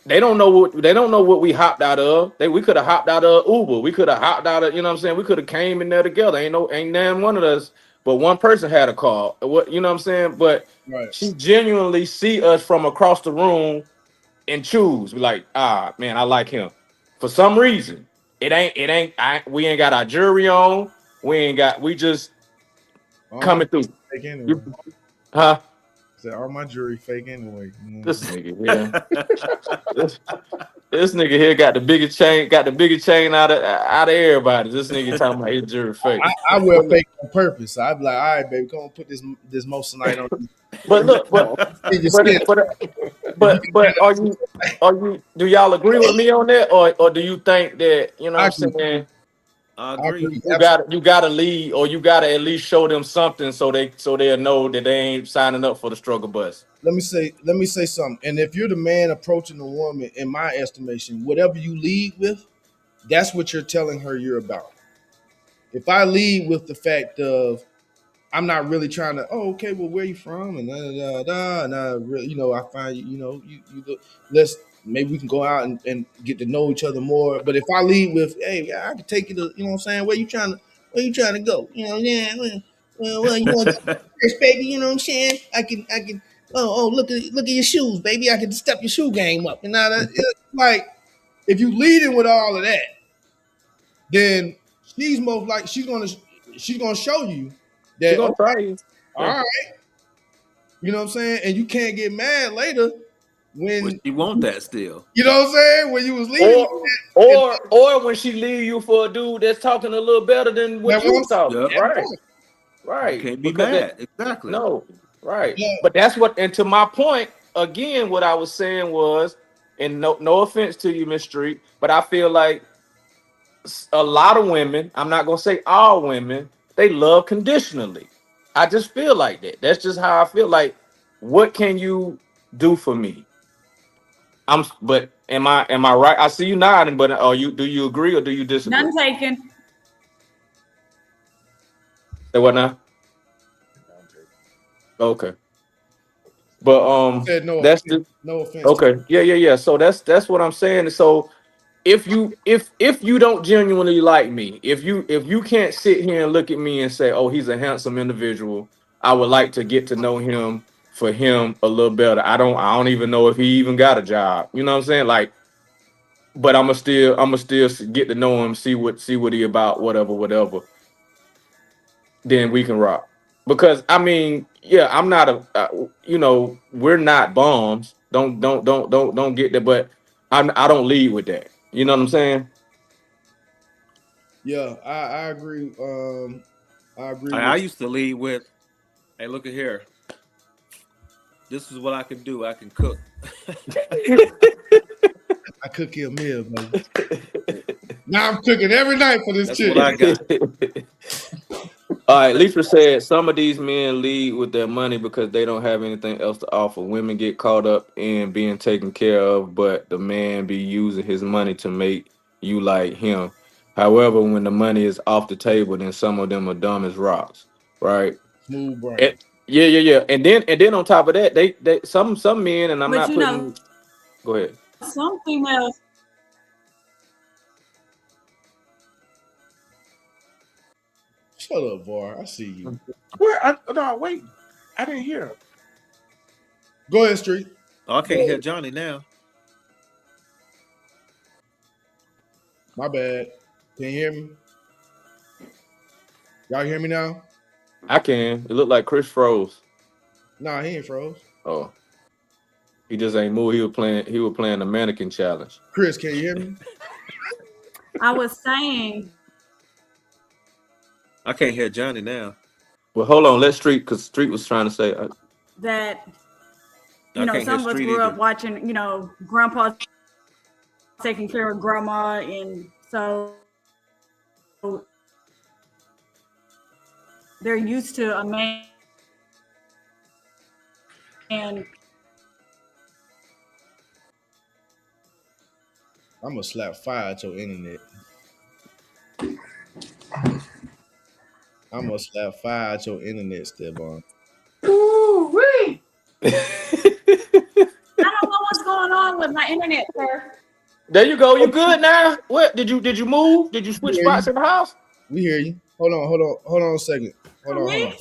they don't know what we hopped out of. We could have hopped out of Uber. We could have hopped out of, you know what I'm saying? We could have came in there together. Ain't none one of us, but one person had a car. What, you know what I'm saying? But Right. she genuinely see us from across the room and choose. Be like, man, I like him. For some reason. We ain't got our jury on. We just All my coming through. fake anyway. You, huh? Said all my jury fake anyway. You know what I'm This saying? nigga here. This, this nigga here got the biggest chain out of everybody. This nigga talking about his jury fake. I wear fake on purpose. So I'd be like, all right, baby, come on, put this moissanite on you. But look, In your skin. If you but are you do y'all agree with me on that, or do you think that, you know I what agree. I'm saying, I I agree. agree. you gotta lead, or you gotta at least show them something so they'll know that they ain't signing up for the struggle bus. Let me say something. And if you're the man approaching the woman, in my estimation, whatever you lead with, that's what you're telling her you're about. If I lead with the fact of I'm not really trying to, oh, okay, well, where you from? And and I really, I find you look, let's maybe we can go out and get to know each other more. But if I lead with, hey, yeah, I can take you to, you know what I'm saying, where you trying to go? You know, yeah, well, you want to first, baby, you know what I'm saying? I can look at your shoes, baby. I can step your shoe game up. And now that like if you leading with all of that, then she's gonna show you She that gonna try you. all Yeah. right, you know what I'm saying? And you can't get mad later Well, when she want that still. you know what I'm saying? When you was leading like Or that, and or when she leave you for a dude that's talking a little better than what that you was talking. Yep. that Right. part. You Right. can't be Because mad. Exactly. no, right. Yeah, But that's what, and to my point, again, what I was saying was, and no offense to you, Miss Street, but I feel like a lot of women, I'm not gonna say all women, they love conditionally. I just feel like that. That's just how I feel. Like, what can you do for me? But am I right? I see you nodding, but do you agree or do you disagree? None taken. Say what now? Okay. But said no that's offense, the no offense to okay. Yeah. So that's what I'm saying. So if you don't genuinely like me, if you can't sit here and look at me and say, oh, he's a handsome individual, I would like to get to know him for him a little better. I don't even know if he even got a job. You know what I'm saying? Like, but I'ma still get to know him, see what he about, whatever. Then we can rock. Because I mean, yeah, I'm not we're not bombs. Don't get that. But I don't lead with that. You know what I'm saying? yeah, I agree. I agree I with used to lead with, "Hey, look at here. This is what I can do. I can cook." I cook you a meal, baby. Now I'm cooking every night for this That's chick. what I got. All right, Lisa said some of these men lead with their money because they don't have anything else to offer. Women get caught up in being taken care of, but the man be using his money to make you like him. However, when the money is off the table, then some of them are dumb as rocks, right? Smooth brain. Yeah. And then on top of that, they some men, and I'm But not you know, putting. Go ahead. some females, Shut up, Var. I see you. No, wait. I didn't hear. Go ahead, Street. Oh, I can't hear Johnny now. My bad. Can you hear me? Y'all hear me now? I can. It looked like Chris froze. Nah, he ain't froze. Oh, he just ain't moved. He was playing the mannequin challenge. Chris, can you hear me? I was saying I can't hear Johnny now. Well, hold on. Let Street, because Street was trying to say. that, I can't hear some of us Street grew either. up watching, grandpa taking care of grandma. And so they're used to a man. And I'm gonna slap fire at your internet. I'm gonna slap fire at your internet, Steban. Ooh, wait. I don't know what's going on with my internet, sir. There you go. You good now? What did you move? Did you switch We hear spots you. in the house? We hear you. Hold on a second. Hold on. Me?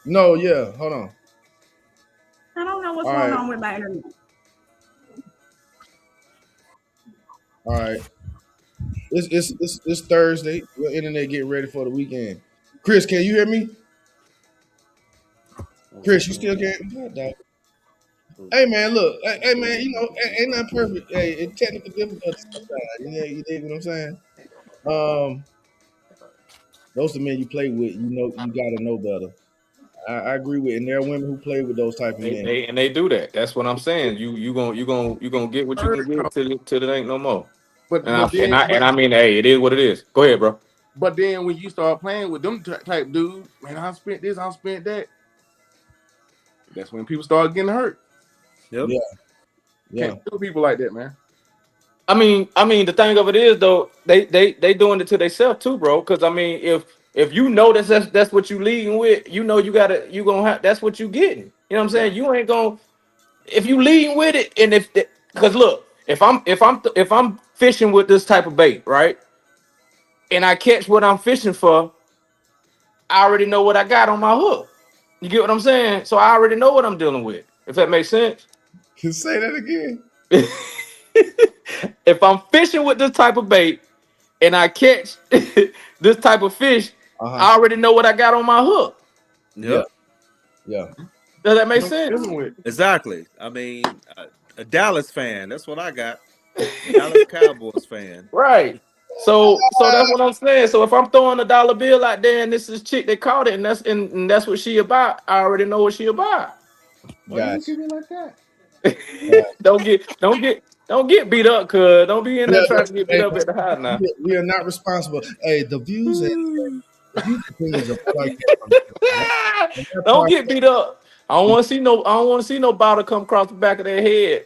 No, yeah, hold on. I don't know what's All going right, on with my internet. all right. It's Thursday. Your internet getting ready for the weekend. Chris, can you hear me? Chris, you still can't? God, dog. Hey man, look, hey man, you know, ain't nothing perfect. Hey, it's technical difficulties sometimes. You dig what I'm saying? Those are men you play with. You know, you gotta know better. I agree with, and there are women who play with those type of men. They do that. That's what I'm saying. You gonna get what you can get till it ain't no more. But And but then I mean, hey, it is what it is. Go ahead, bro. but then when you start playing with them type dudes, man, I spent this, I spent that. That's when people start getting hurt. Yep. Yeah, Can't do people like that, man. I mean, the thing of it is though, they doing it to themselves too, bro. Because I mean, if you know that's what you leading with, you know you gonna have that's what you getting. You know what I'm saying? You ain't gonna if you leading with it, and because look, if I'm fishing with this type of bait, right, and I catch what I'm fishing for, I already know what I got on my hook. You get what I'm saying? So I already know what I'm dealing with. If that makes sense. can say that again. If I'm fishing with this type of bait and I catch this type of fish, I already know what I got on my hook. Yeah, Yep. yeah. Does that make What I'm sense? dealing with. Exactly. I mean, a Dallas fan. That's what I got. Dallas Cowboys fan. Right. So that's what I'm saying. So if I'm throwing a dollar bill out there and this is chick that caught it and that's what she about, I already know what she about. Why you look Gotcha. at me like that? Don't get beat up, cuz don't be in Yeah, there trying to get beat hey, up at the house now. we are not responsible. Hey, the views and opinions of like that Don't part. get beat up. I don't want to see no bottle come across the back of their head.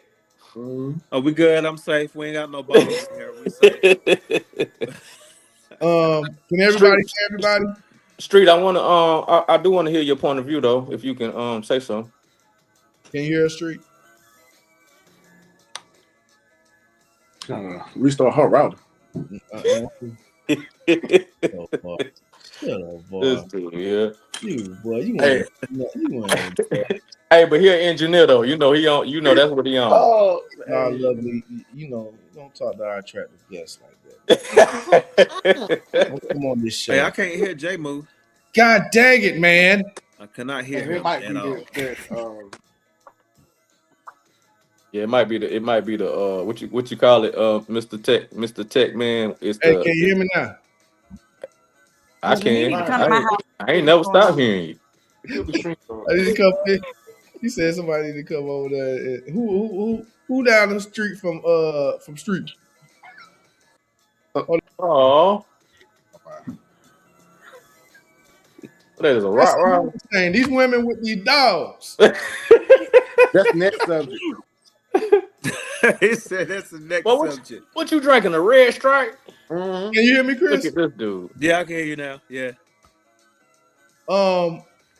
Are we good? I'm safe. We ain't got no bottles in here. We safe. Can everybody Street, hear everybody? Street. I want to. I do want to hear your point of view though, if you can say so. Can you hear us, Street? Restart her router. Uh-uh. Oh, boy. Shut up, boy. This dude, yeah. You Hey, ain't. Hey, but he an engineer though. You know he on. You know that's what he on. oh, Our hey. lovely, don't talk to our attractive guests like that. Don't come on this Hey, show. I can't hear J Move. God dang it, man. I cannot hear And it him might at be all. Yeah, it might be the what you call it, Mr. Tech man. It's Hey, the can you hear me now? I Then you need can. to come to my house. I ain't See what's never going stopped on. hearing you. it could be stream. I need to come in. He said somebody need to come over there. Who down the street from Street? Oh, that is a That's rock another rock. thing. These women with these dogs. That's the next subject. He said that's the next Well, subject. what you drinking? A red stripe? Mm-hmm. Can you hear me, Look Chris? at this dude. Yeah, I can hear you now. Yeah.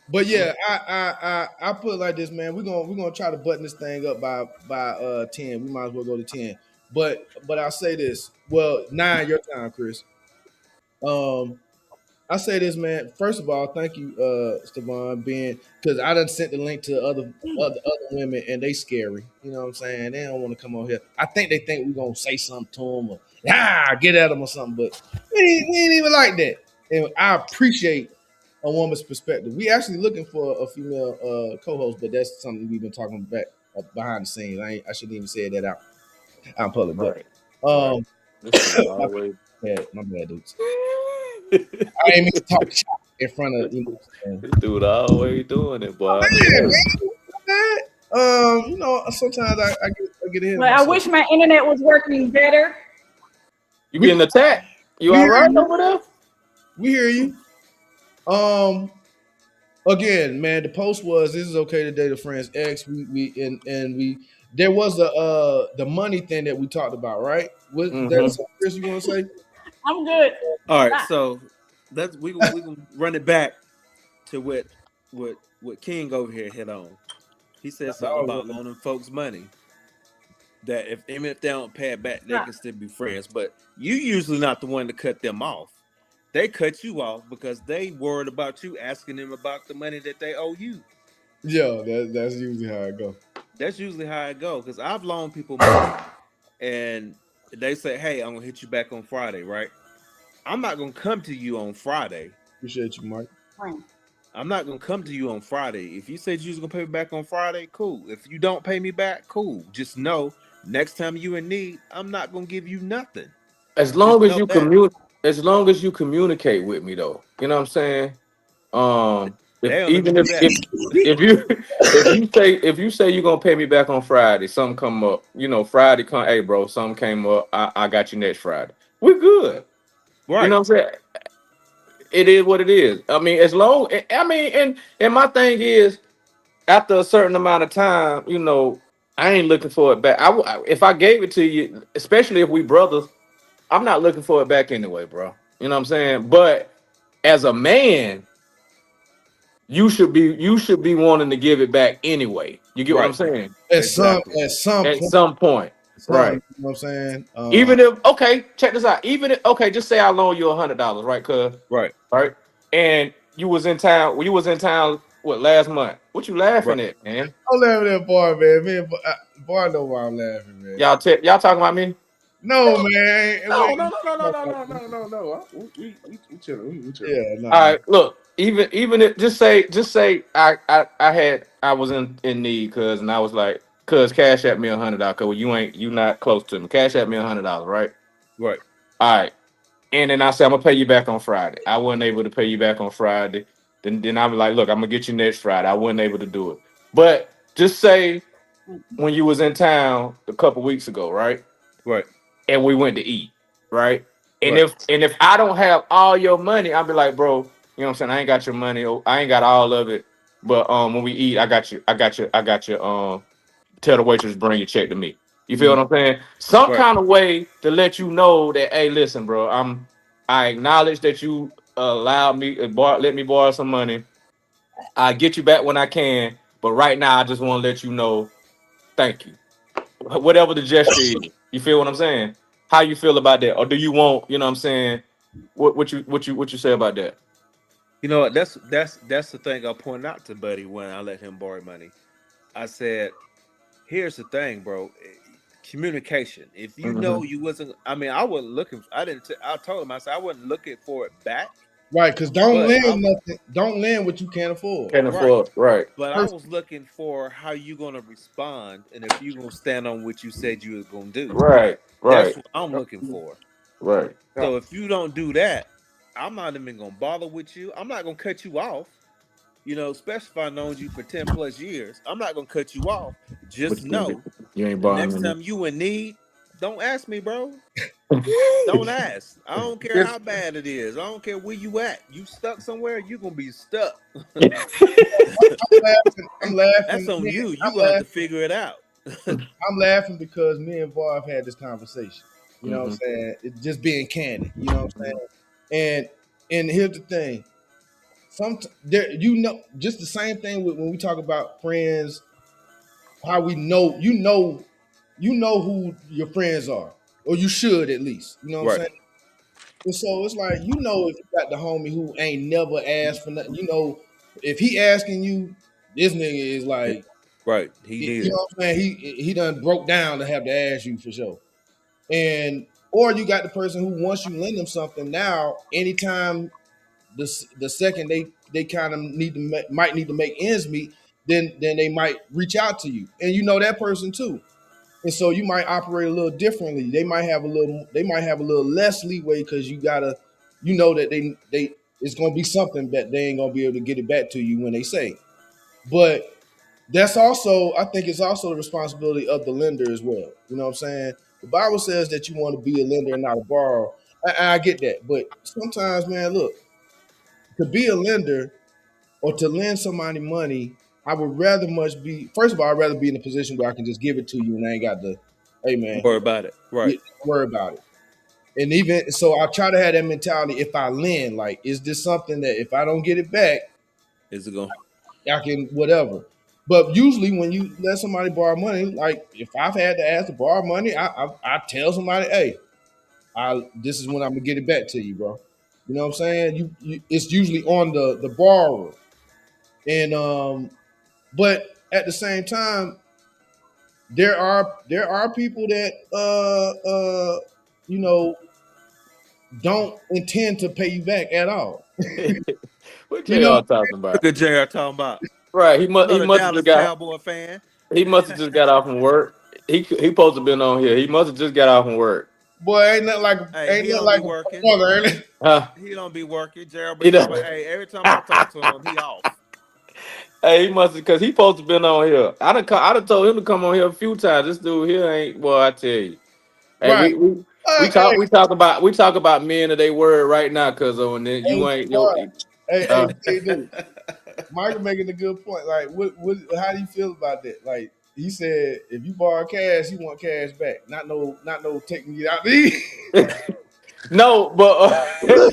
But yeah, I put it like this, man. We're gonna try to button this thing up by 10. We might as well go to 10. But I'll say this. Well, 9 your time, Chris. Um, I say this, man. First of all, thank you, Stevan, being because I done sent the link to other women and they scary. You know what I'm saying? They don't want to come on here. I think they think we're gonna say something to them or get at them or something, but we ain't even like that. And I appreciate a woman's perspective. We actually looking for a female co-host, but that's something we've been talking back behind the scenes. I shouldn't even say that out in public, but Right. Right. This dude my always. bad, dudes. I ain't mean to talk shit in front of This dude always doing it, boy. I man, tell you. man. Sometimes I get ahead of But I myself. wish my internet was working better. You We getting attacked? You we all hear right you. over there? We hear you. Again, man, the post was this is okay to date a friend's ex. We there was the money thing that we talked about, right? Was that Mm-hmm. something, Chris, you want to say? I'm good. All right. Bye. So we can run it back to what King over here hit on. He said something Dog, about loaning folks money. that even if they don't pay it back, they can still be friends. But you usually not the one to cut them off. They cut you off because they worried about you asking them about the money that they owe you. Yeah, that's usually how it go. That's usually how it goes. Because I've loaned people money and they say, "Hey, I'm gonna hit you back on Friday, right?" I'm not gonna come to you on Friday. Appreciate you, Mike. I'm not gonna come to you on Friday. If you said you was gonna pay me back on Friday, cool. If you don't pay me back, cool. Just know next time you in need, I'm not gonna give you nothing. As Just long as know you that. as long as you communicate with me though, you know what I'm saying? If They don't even even do that. if you if you say you're gonna pay me back on Friday, something come up, you know, Friday come, hey bro, something came up, I got you next Friday. We're good. You Right. know what I'm saying? It is what it is. I mean, as long I mean, and my thing is, after a certain amount of time, you know, I ain't looking for it back. If I gave it to you, especially if we brothers, I'm not looking for it back anyway, bro. You know what I'm saying? But as a man, you should be wanting to give it back anyway. You get what I'm Right. saying? Exactly. At some At point, some point, some, right? you know what I'm saying? Even if okay, check this out. Even if okay, just say I loan you $100, right? Cuz Right. right, and you was in town. You was in town what last month? What you Right. laughing at, man? I'm laughing at Bar, man. Me and Bar know why I'm laughing, man. Y'all talking about me? No, man. No, no, no, no, no, no, no, no, no, no. We chilling. We chilling. Yeah, All nah. right, look. Even if just say I was in need, cuz, and I was like, cuz cash at me $100, cuz you not close to me. Cash at me $100, right? Right. All right. And then I said, I'm gonna pay you back on Friday. I wasn't able to pay you back on Friday. Then I'm like, look, I'm gonna get you next Friday. I wasn't able to do it. But just say when you was in town a couple weeks ago, right? Right. And we went to eat, right? And Right. if I don't have all your money, I'll be like, bro, you know what I'm saying? I ain't got your money. I ain't got all of it. But when we eat, I got you. Tell the waitress bring your check to me. You feel Mhm. what I'm saying? Some Right. kind of way to let you know that, hey, listen, bro, I acknowledge that you allowed me let me borrow some money. I get you back when I can, but right now I just want to let you know, thank you. Whatever the gesture is. You feel what I'm saying? How you feel about that? Or do you want, you know what I'm saying? What you say about that? You know what? That's the thing I pointed out to Buddy when I let him borrow money. I said, "Here's the thing, bro. Communication. If you Hmm. know you wasn't, I mean, I wasn't looking. I didn't. I told him. I said I wasn't looking for it back, Right, because don't but lend I'm nothing. Don't lend what you can't afford. Can't right. afford, right. But I First, was looking for how you gonna respond and if you gonna stand on what you said you was gonna do. Right, That's right, what I'm looking for. right. Yeah. So if you don't do that, I'm not even gonna bother with you. I'm not gonna cut you off. You know, especially if I known you for 10 plus years. I'm not gonna cut you off. What Just you gonna do? know You ain't the next borrowing time you in need, don't ask me, bro. me. Don't ask. I don't care It's how bad it is. I don't care where you at. You stuck somewhere, you gonna be stuck. I'm That's laughing. on you. You I'm gonna have to laughing. figure it out. I'm laughing because me and Bar have had this conversation. You know what I'm Hmm. saying? It just being candid. You know what I'm saying? And here's the thing. Some there, you know, just the same thing with when we talk about friends. How we know, you know who your friends are, or you should at least. You know what I'm Right. saying? And so it's like, you know, if you got the homie who ain't never asked for nothing, you know, if he asking you, this nigga is like, Right. He you needed. know what I'm saying? He done broke down to have to ask you for sure. And or you got the person who once you lend them something now, anytime the second they kind of need to might need to make ends meet, then they might reach out to you, and you know that person too. And so you might operate a little differently. They might have a little less leeway because you gotta, you know that they it's gonna be something that they ain't gonna be able to get it back to you when they say. But that's also, I think it's also the responsibility of the lender as well. You know what I'm saying? The Bible says that you want to be a lender and not a borrower. I get that. But sometimes, man, look, to be a lender or to lend somebody money, I would rather much be, first of all, I'd rather be in a position where I can just give it to you and I ain't got to, hey man, Worry about it. Right. don't worry about it. And even so, I try to have that mentality if I lend, like, is this something that if I don't get it back, Is it going? I can whatever. But usually, when you let somebody borrow money, like if I've had to ask to borrow money, I tell somebody, hey, this is when I'm gonna get it back to you, bro. You know what I'm saying? It's usually on the borrower, and but at the same time, there are people that you know don't intend to pay you back at all. What You know, y'all talking about? Look at JR talking about Right. He must. He another must have just Dallas got. Cowboy fan. He must have just got off from work. He supposed to been on here. He must have just got off from work. boy, Hey, ain't he nothing don't be like working. a brother, ain't it? Huh? He don't be working. JR be He talking done. about, hey, every time I talk to him, he off. Hey, he must have because he supposed to been on here. I done told him to come on here a few times. This dude here ain't. Well, I tell you. Hey, Right. Hey, we talk about men of they word right now, cause on then hey, you ain't boy. yo. Hey, dude. Michael making a good point. Like, how do you feel about that? Like, he said, if you borrow cash, you want cash back. Not no taking it out. No, but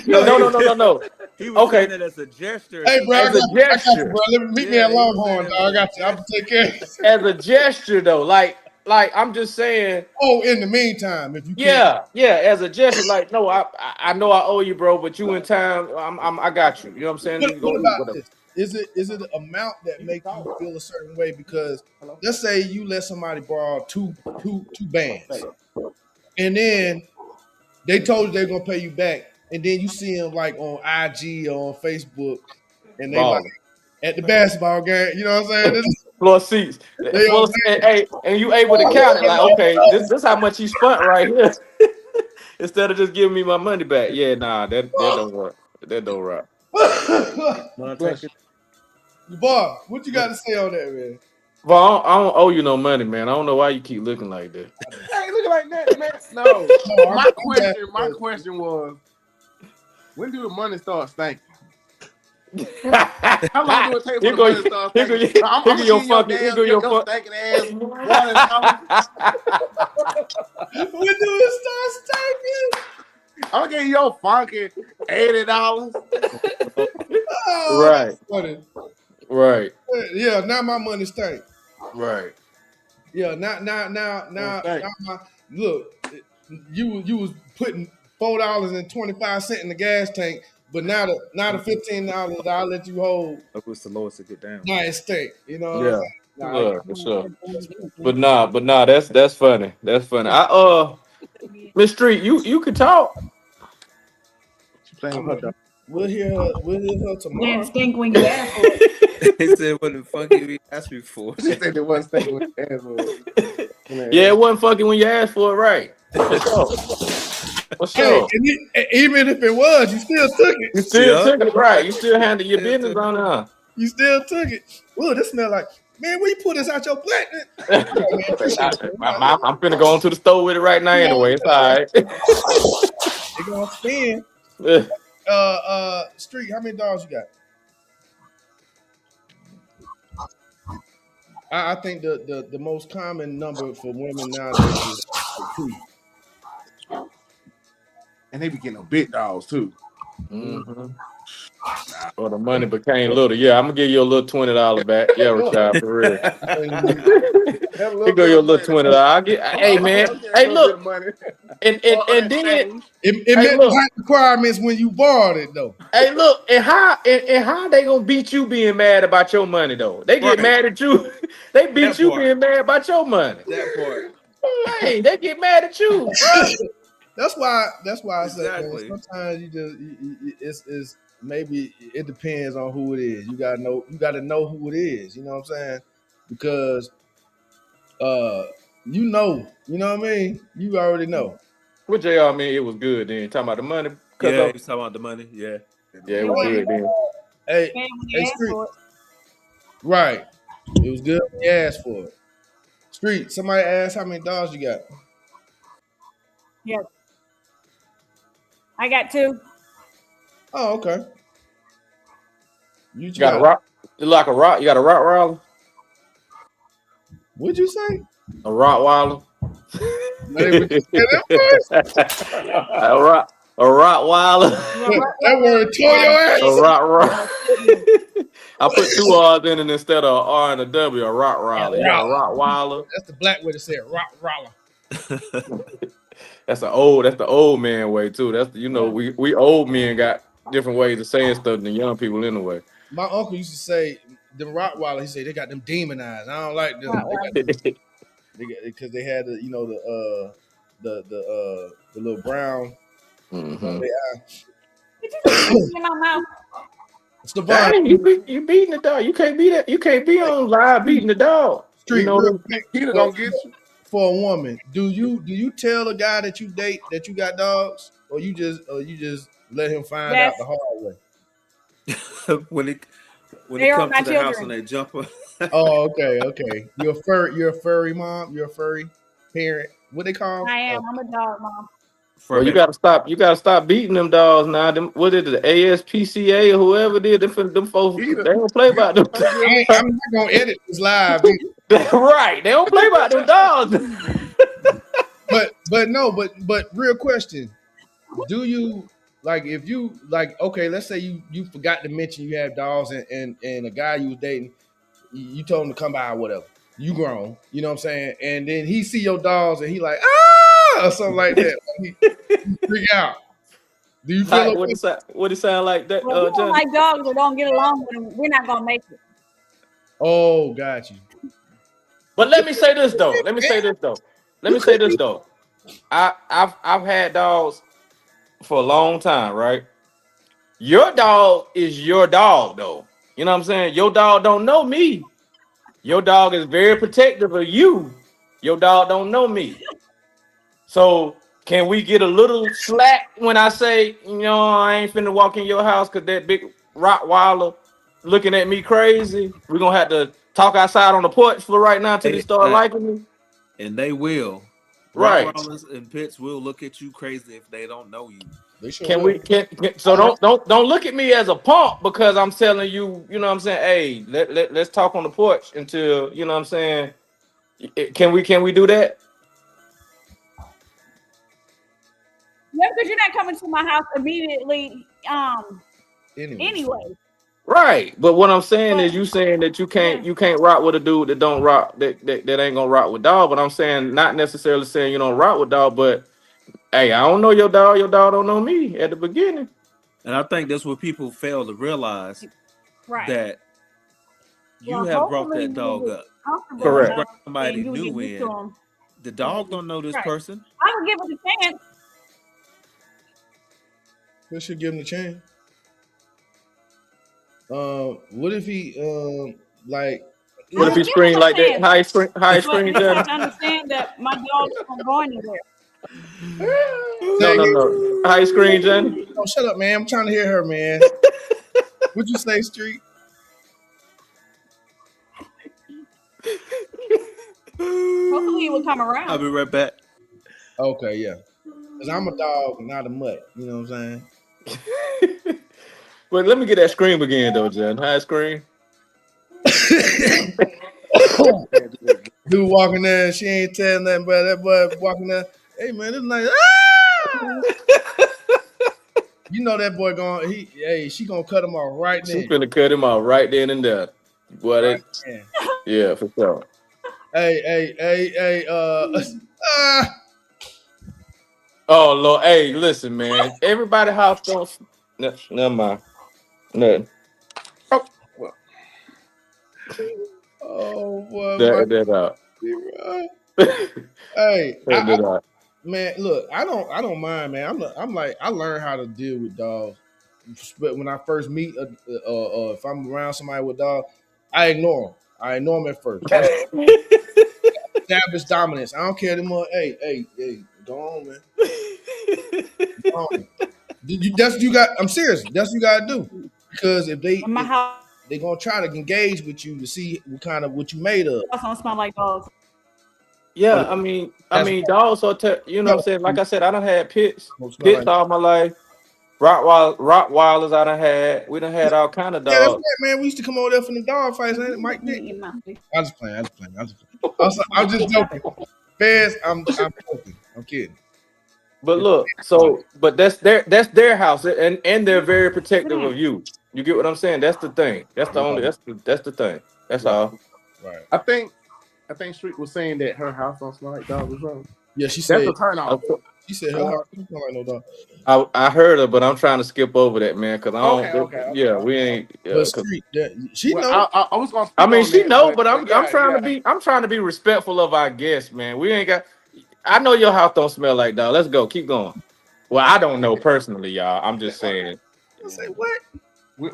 No, no. he was saying Okay, that as a gesture Hey, to bro, as a I got you, gesture, bro. Meet me yeah, at he was saying Longhorn, it dog. was I a got you. I'm gonna take care. as a gesture though, like I'm just saying, Oh, in the meantime, if you can't, yeah, as a gesture, like no, I know I owe you, bro, but you in town, I got you. You know what I'm saying? what, We can what go eat about whatever. this? Is it an amount that make you feel a certain way? Because let's say you let somebody borrow two bands, and then they told you they're gonna pay you back, and then you see them like on IG or on Facebook, and they like Balling. at the basketball game. You know what I'm saying? Floor seats. They on Hey, and you able to count it like, okay, this how much he spent right here. Instead of just giving me my money back. Yeah, nah, that don't work. That don't work. want to take Bless it. Bob, what you got to say on that, man? But I don't owe you no money, man. I don't know why you keep looking like that. you. Hey, looking like that, man. No. No, My question was, when do the money start stinking? How long do it take for here the go money to start here go stinking? here I'm go gonna your give your funky here damn go your your fun. stinking ass $100. when do it start stinking? I'm gonna give you your funky $80. Oh, Right, that's funny. right, Yeah, now my money stink. right. Yeah, now Stink. my look. You was putting $4.25 in the gas tank, but now the $15 I'll let you hold. I wish the Lord to get down. Now it stink. You know what I'm Yeah, saying? Nah, I get for sure. it. But nah, that's funny. That's funny. Miss Street, you could talk. She playing I with her mean, dog. we'll hear her Then tomorrow. stink when you ask for it. He said, "What the fuck you asked me for?" She said it wasn't stinking with her ass was. Yeah, Man. it wasn't fucking when you asked for it, right? For sure. For Hey, sure. even if it was, you still took it. You still Yeah, took it, right? You still handled your still business took on her. You still took it. Ooh, this smell like, man, where you pull this out your butt? All right, man, appreciate it. Man. All right, I'm finna go into the store with it right now anyway. It's all right. they gonna spin. Street, how many dogs you got? I think the most common number for women nowadays is like two. And they be getting them big dogs too. hmm Nah. Or the money became little. Yeah, I'm gonna give you a little $20 back. Yeah, Rashad, for real. That Here little go bit your of little money. $20. I'll get. Hey man. I'll get a Hey little bit of look. money. And and Or and that then. change. It Hey met the look. height requirements when you bought it, though. Hey look. And how they gonna beat you being mad about your money though? They get right. mad at you. They beat That you part. being mad about your money. That part. Hey, they get mad at you, bro. That's why I say, man. Exactly. Sometimes it's maybe it depends on who it is. You gotta know who it is. You know what I'm saying? Because uh, you know what I mean. You already know. What JR mean? It was good then. Talking about the money, cause Yeah, he of was talking about the money. Yeah. yeah, it It was wasn't good then. Hey, bad when hey, you asked street. for it. Right. It was good when you asked for it. Street. Somebody asked how many dogs you got. Yeah, I got two. Oh, okay. You You got a got. rock, you like a rock. You got a Rottweiler, What'd you say? a Rottweiler. Hey, what you say that a rock, Rottweiler. That word tore your ass. A Rott. I put 2 R's in it instead of an R and a W. A Rottweiler. You got a Rottweiler. That's the black way to say it. Rottweiler. That's the old man way too. That's we old men got different ways of saying stuff than young people anyway. My uncle used to say the Rottweiler. He said they got them demon eyes. I don't like them. Because they had the little brown. Mm-hmm. in my mouth. It's the Dang, you beating the dog. You can't be that. You can't be on live beating the dog. Street, He gonna get you. For a woman, do you tell a guy that you date that you got dogs, or you just let him find out the hard way? when it comes to the house and they jump up. Oh, okay. You're a furry mom. You're a furry parent. What they call? I am. I'm a dog mom. Well, you gotta stop. You gotta stop beating them dogs now. Them, what is it, the ASPCA or whoever did them folks? They don't play about them. I'm not gonna edit this live. Right? They don't play about them dogs. but real question: do you like if you like? Okay, let's say you forgot to mention you have dogs and a guy you was dating, you told him to come by or whatever. You grown, you know what I'm saying? And then he see your dogs and he like or something like that. He freak out. Do you feel what it sound like that? Well, we don't like dogs that don't get along with them. We're not gonna make it. Oh, got you. But let me say this though. I've had dogs for a long time, right? Your dog is your dog though. You know what I'm saying? Your dog don't know me. Your dog is very protective of you. Your dog don't know me. So can we get a little slack when I say, I ain't finna walk in your house because that big Rottweiler looking at me crazy? We're gonna have to talk outside on the porch for right now until they start liking me. And they will. Right. Rottweilers and pits will look at you crazy if they don't know you. Don't look at me as a punk because I'm telling you, you know what I'm saying? Hey, let's talk on the porch until, you know what I'm saying? Can we do that? Yeah, because you're not coming to my house immediately. Anyway. Right, but what I'm saying is, you saying that you can't rock with a dude that don't rock that ain't gonna rock with dog. But I'm saying not necessarily saying you don't rock with dog, but hey, I don't know your dog don't know me at the beginning. And I think that's what people fail to realize, right? That you have brought that dog up. Correct. Somebody new in. The dog don't know this person. I would give it a chance. We should give him a chance. What if he like? What if he scream like that? High scream. I understand that my dog is not going anywhere. No. High screen, Jenny. Oh, shut up, man! I'm trying to hear her, man. What'd you say, Street? Hopefully, he will come around. I'll be right back. Okay, yeah. Because I'm a dog, not a mutt. You know what I'm saying? But let me get that scream again, though, Jen. High screen. Dude walking there, she ain't telling nothing about that boy walking there. Hey, man, it's like, you know that boy she gonna cut him off right then. She's gonna cut him off right then and there. Boy, yeah, for sure. Hey, Oh Lord, hey, listen, man. Everybody house don't. Never mind. Nothing. Oh boy. That out. Hey, man, look, I don't mind, man. I'm like, I learned how to deal with dogs. But when I first meet, if I'm around somebody with dogs, I ignore them. I ignore them at first. Establish dominance. I don't care anymore. Hey, go on, man. Go on. That's what you got. I'm serious. That's what you gotta do. Because if they're gonna try to engage with you to see what you made of. Dogs don't smell like dogs. Yeah, I mean, dogs are, you know what I'm saying? Like I said, I done had pits all my life. Rottweilers I done had. We done had all kind of dogs. Yeah, that's right, man. We used to come over there from the dog fights, ain't it, Mike? I was playing. I'm just joking. Fez, I'm joking. I'm kidding. But look, but that's their house, and they're very protective of you. You get what I'm saying? That's the thing. That's the only. That's the thing. That's Right. all. Right. I think Street was saying that her house don't smell like dog or something. Yeah, she That's said. a turn off. She said her house don't smell like no dog. I heard her, but I'm trying to skip over that, man, because I don't. Okay. Yeah, we ain't. But 'Cause- Street, she Well, know. I was gonna. I Speak mean, on she that, know, but I'm yeah, trying to be respectful of our guests, man. We ain't got. I know your house don't smell like dog. Let's go. Keep going. Well, I don't know personally, y'all. I'm just saying. I say what?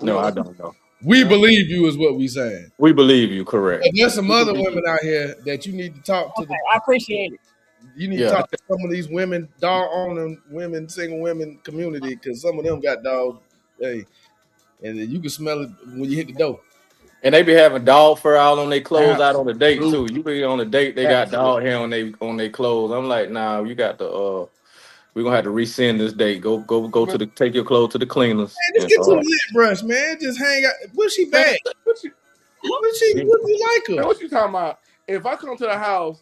No, I don't know. We believe you is what we saying. We believe you, correct. But there's some other women out here that you need to talk to. I appreciate it. You need to talk to some of these women, dog owning women, single women community, because some of them got dogs. Hey, and you can smell it when you hit the door. And they be having dog fur all on their clothes out on the date too. You be on a date, they got dog hair on their clothes. I'm like, nah, you got to we're gonna have to rescind this date. Go to the take your clothes to the cleaners. Man, just get some lip brush, man. Just hang out. What she bad? What you like her? Man, what you talking about? If I come to the house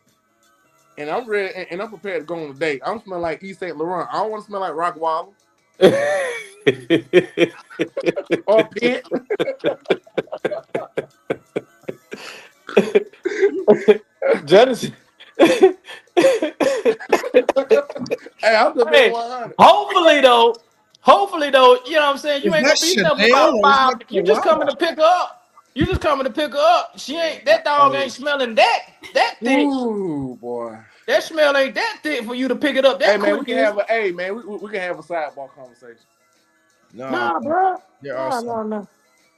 and I'm ready and I'm prepared to go on a date, I'm smelling like East St. Laurent. I don't want to smell like Rockwall or Pitt. Genesis. Hey, I'm just being 100. Hopefully though, you know what I'm saying? You ain't gonna be there for about 5. You just coming to pick her up. You just coming to pick her up. She ain't that dog ain't smelling that thick. Ooh, boy. That smell ain't that thick for you to pick it up. That man, we can have we can have a sidebar conversation. Nah, bro. There are some.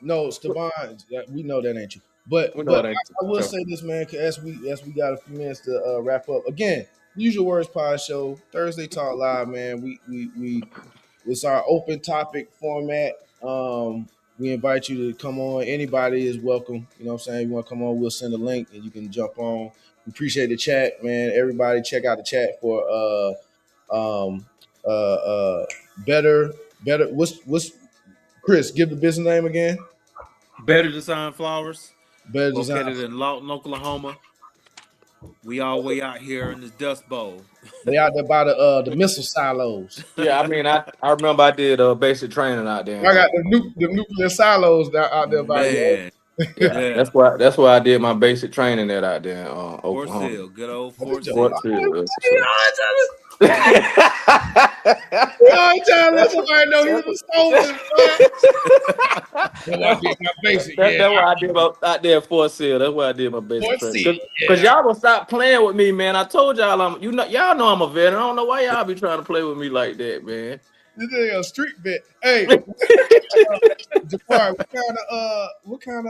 No, Stevan, we know that ain't you. But I will say this, man, as we got a few minutes to wrap up. Again, Usual Words Pod Show, Thursday Talk Live, man. We it's our open topic format. We invite you to come on. Anybody is welcome. You know what I'm saying? You want to come on, we'll send a link and you can jump on. We appreciate the chat, man. Everybody check out the chat for better. What's Chris, give the business name again. Better Design Flowers. Better located Design. in Lawton, Oklahoma. We all way out here in this Dust Bowl. They out there by the missile silos. Yeah, I mean, I remember I did basic training out there. I got the nuclear silos out there by you. Yeah, that's why I did my basic training out there in Oklahoma. Fort Sill, good old Fort Sill. Fort Sill. I'm trying to let somebody know he was stolen. That's why I did my basic. That's why I did out there at Fort Sill. That's why I did my basic training. Because y'all gonna stop playing with me, man. I told y'all y'all know I'm a veteran. I don't know why y'all be trying to play with me like that, man. This is a street vet. Hey, Jafar, what kind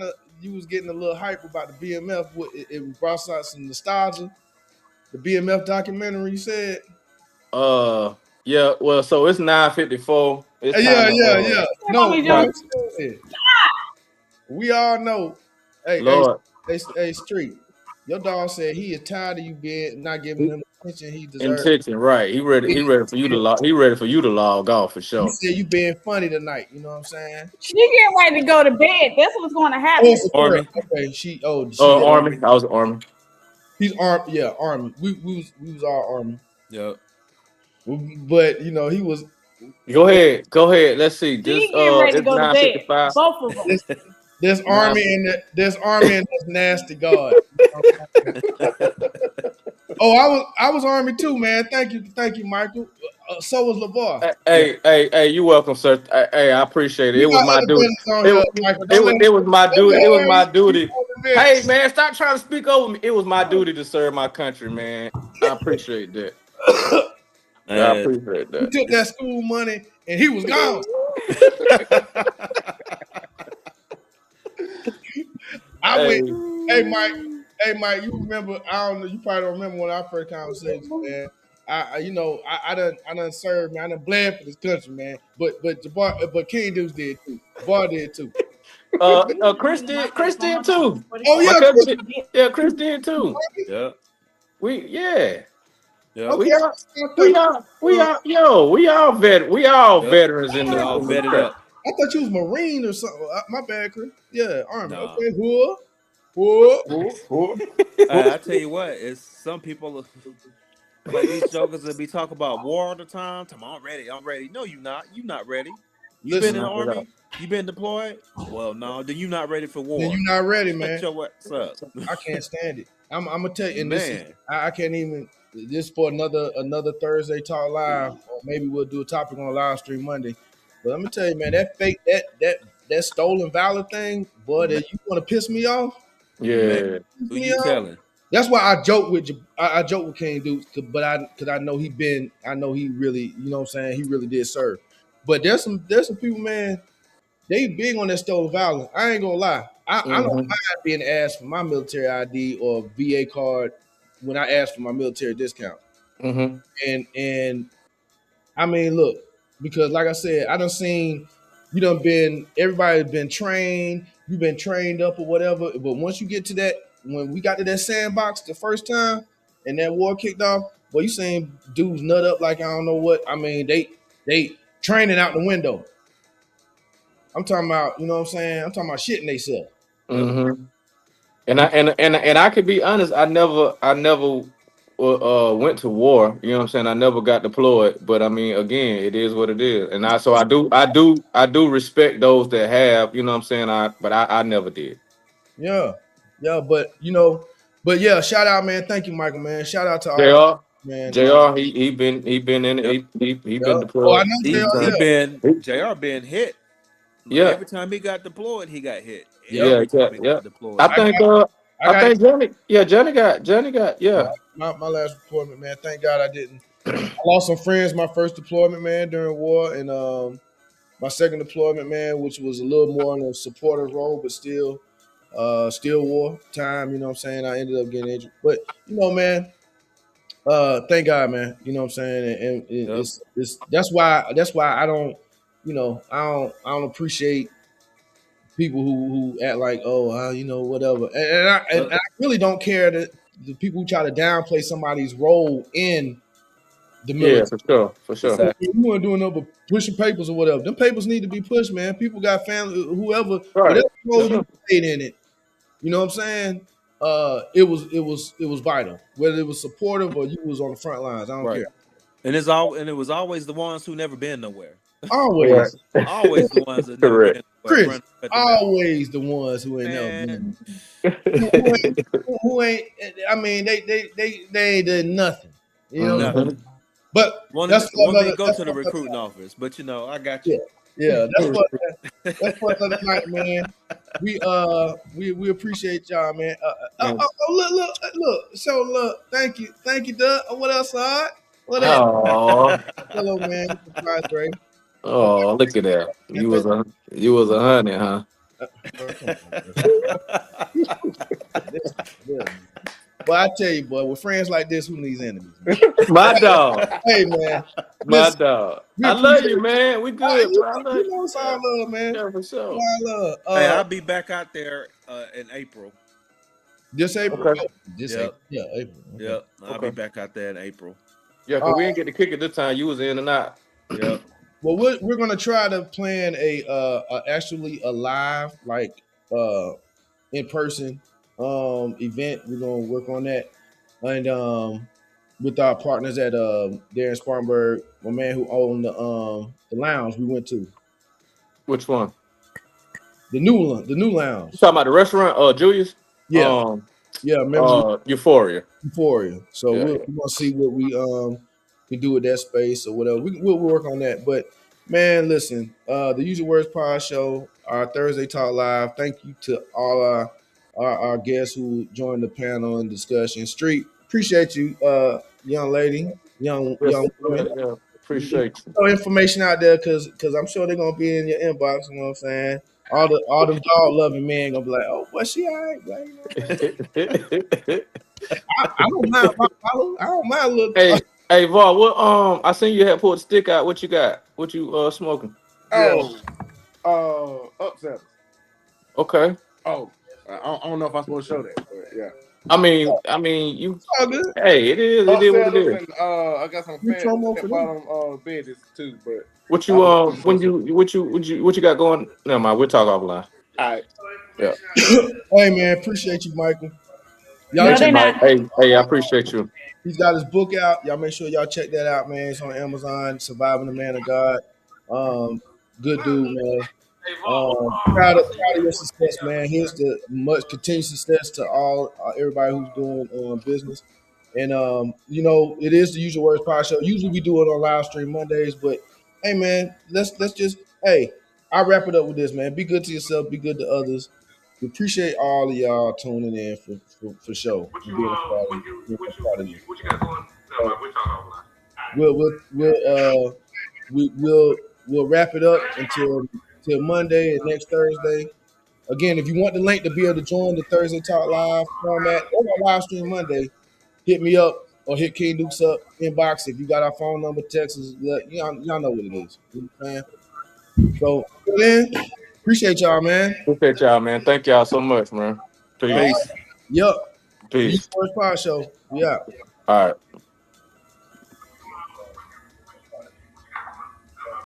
of you was getting a little hype about the BMF? It brought out some nostalgia. The BMF documentary, you said? Yeah. Well, so it's 9:54. Yeah. No. We all know. Hey, Lord. Hey, Street. Your dog said he is tired of you not giving him the attention he deserves. Attention, right? He ready for you to log. He ready for you to log off for sure. He said you being funny tonight. You know what I'm saying? She getting ready to go to bed. That's what's going to happen. Army. Okay. Army. I was Army. He's Army. Yeah, Army. We was all Army. Yep. But you know he was. Go ahead. Let's see. This ready to it's go to bed. 9:55. Both of them. There's Army and there's nasty God. Oh, I was Army too, man. Thank you, Michael. So was LeVar. Hey, you welcome, sir. Hey, I appreciate it. It was my duty. It was my duty. It was my duty. Hey, man, stop trying to speak over me. It was my duty to serve my country, man. I appreciate that. I appreciate that. He took that school money and he was gone. Hey, Mike, you remember? I don't know. You probably don't remember when our first conversation, man. I done served, man. I done bled for this country, man. But King Deuce did too. Bar did too. Chris did too. Oh yeah, Chris did too. Yeah. Yeah. Okay. We all veterans in the all vetted up. I thought you was Marine or something. My bad, Chris. Yeah, Army. Nah. Okay, whoa. I tell you what, it's some people Like these jokers that be talking about war all the time. I'm ready. I'm ready. No, you not. You not ready. You been in Listen, the Knock it out. army? You been deployed? Well, no. Then you not ready for then war. you're not ready, Shut man. your ass up, I can't stand it. I'm gonna tell you, and this is man. I can't even. This for another Thursday talk live, or maybe we'll do a topic on live stream Monday. But I'm gonna tell you, man, that fake that stolen valor thing, boy, Man, that you want to piss me off, man. Yeah. piss Who me you off. telling? That's why I joke with I joke with King Dudes, but I know I know he really, you know what I'm saying, he really did serve. But there's some people, man, they big on that stolen valor. I ain't gonna lie. I don't Mm-hmm. mind being asked for my military ID or VA card when I ask for my military discount. Mm-hmm. And I mean, look, because like I said, I done seen you done been everybody been trained, you've been trained up or whatever. But once you get to that, when we got to that sandbox the first time and that war kicked off, well, you seen dudes nut up like I don't know what. I mean, they training out the window. I'm talking about, you know what I'm saying? I'm talking about shitting they self. Yep. Mm-hmm. And I could be honest. I never went to war. You know what I'm saying? I never got deployed. But I mean, again, it is what it is. And I do respect those that have. You know what I'm saying? I never did. Yeah, yeah, but but yeah, shout out, man. Thank you, Michael, man. Shout out to all Jr. man. Jr. He been in it. Yep. He Yeah. been Oh, I deployed. know He JR. he Yeah, been He- Jr. been hit. Like yeah, every time he got deployed, he got hit. yep. yeah, Every time yeah, he yeah. got deployed, I he I got think got, hit. I I got think Johnny got yeah, yeah. my last deployment, man. Thank God I didn't. I lost some friends my first deployment, man, during war, and my second deployment, man, which was a little more in a supportive role, but still war time. You know what I'm saying? I ended up getting injured, but man. Thank God, man. You know what I'm saying, and Yep. it's that's why I don't, I don't appreciate people who act like whatever, and Yep. I really don't care that the people who try to downplay somebody's role in the Yeah, military. for sure, for sure. Oh, Exactly. you want to do nothing but pushing papers or whatever. Them papers need to be pushed, man. People got family, Right. whatever For role you sure. played in it. You know what I'm saying? It was vital. Whether it was supportive or you was on the front lines, I don't Right. care. And it was always the ones who never been nowhere. Right. Always, Always the ones that never Correct. been nowhere Chris. running at the battle. Always the ones who ain't never Man, been. Who ain't. I mean, they ain't did nothing. You know. Hmm. nothing. But One that's for one may another. go That's to the for another. recruiting office, but I got Yeah, you. yeah. That's for another night, man. We appreciate y'all, man. Look. So look, thank you, Doug. What else, Hard? What else? Oh, Hello, man. Surprise, Ray. Okay. oh, look at that. And You was a honey, huh? bro, come on, bro. Yeah. But I tell you, boy, with friends like this, who needs enemies, man? My dog. Hey, man. My Listen, dog. we I love appreciate you, man. We good, bro. I love you. it's Yeah, all love, man. yeah, for sure. It's all love. Hey, I'll be back out there in April. This April. Okay. Oh, this Yep. April. Yeah, April. Okay. Yep. I'll be Okay. back out there in April. Yeah, cause we didn't get to kick it this time. You was in and out. Yep. Well, we're gonna try to plan actually a live in person event. We're gonna work on that, and with our partners at there in Spartanburg, my man who owned the lounge we went to, Which one? the new You lounge. talking about the restaurant? Julius. Yeah, Um. yeah. Remember Euphoria. Euphoria. So Yeah, we're gonna see what we can do with that space or whatever. We'll work on that. But man, listen, the Usual Words Pod Show, our Thursday Talk Live. Thank you to all our guests who joined the panel and discussion. Street, appreciate you, young lady, Yes, young yeah, woman. yeah. Appreciate Throw information out there because I'm sure they're gonna be in your inbox. You know what I'm saying? All the dog loving men gonna be like, oh, but she all right, bro. You know what I'm saying? you. I don't mind my follow. I don't mind a little. Hey, hey, Var, what I seen you had pulled the stick out. What you got? What you smoking? Yeah. Upset. Okay. Oh, I don't know if I'm supposed to show that, but yeah. You. All good. Hey, it is what it Upsetters is. and I got some Free fat promo for them. bottom biddies too, but What I you was what you got going? Never mind. We'll talk offline. all right. Yeah. Hey man, appreciate you, Michael. Y'all No, Thank you, they're check. Mike. not. Hey, I appreciate you. He's got his book out. Y'all make sure y'all check that out, man. It's on Amazon. Surviving the Man of God. Good dude, man. Proud of your success, man. Here's the much continued success to all everybody who's doing business. And it is the Usual Words Pod Show. Usually we do it on live stream Mondays, but hey, man, let's just I wrap it up with this, man. Be good to yourself. Be good to others. We appreciate all of y'all tuning in for show and being a part of this. So we'll wrap it up until Monday and next Thursday. Again, if you want the link to be able to join the Thursday Talk Live format or our live stream Monday, hit me up or hit King Dukes up inbox. If you got our phone number, text us. Y'all know what it is. You know what I'm saying? So, then, appreciate y'all, man. Appreciate y'all, man. Thank y'all so much, man. All Peace. right. Peace. Yep. The Peace. Usual Words Pod Show. We out. All right.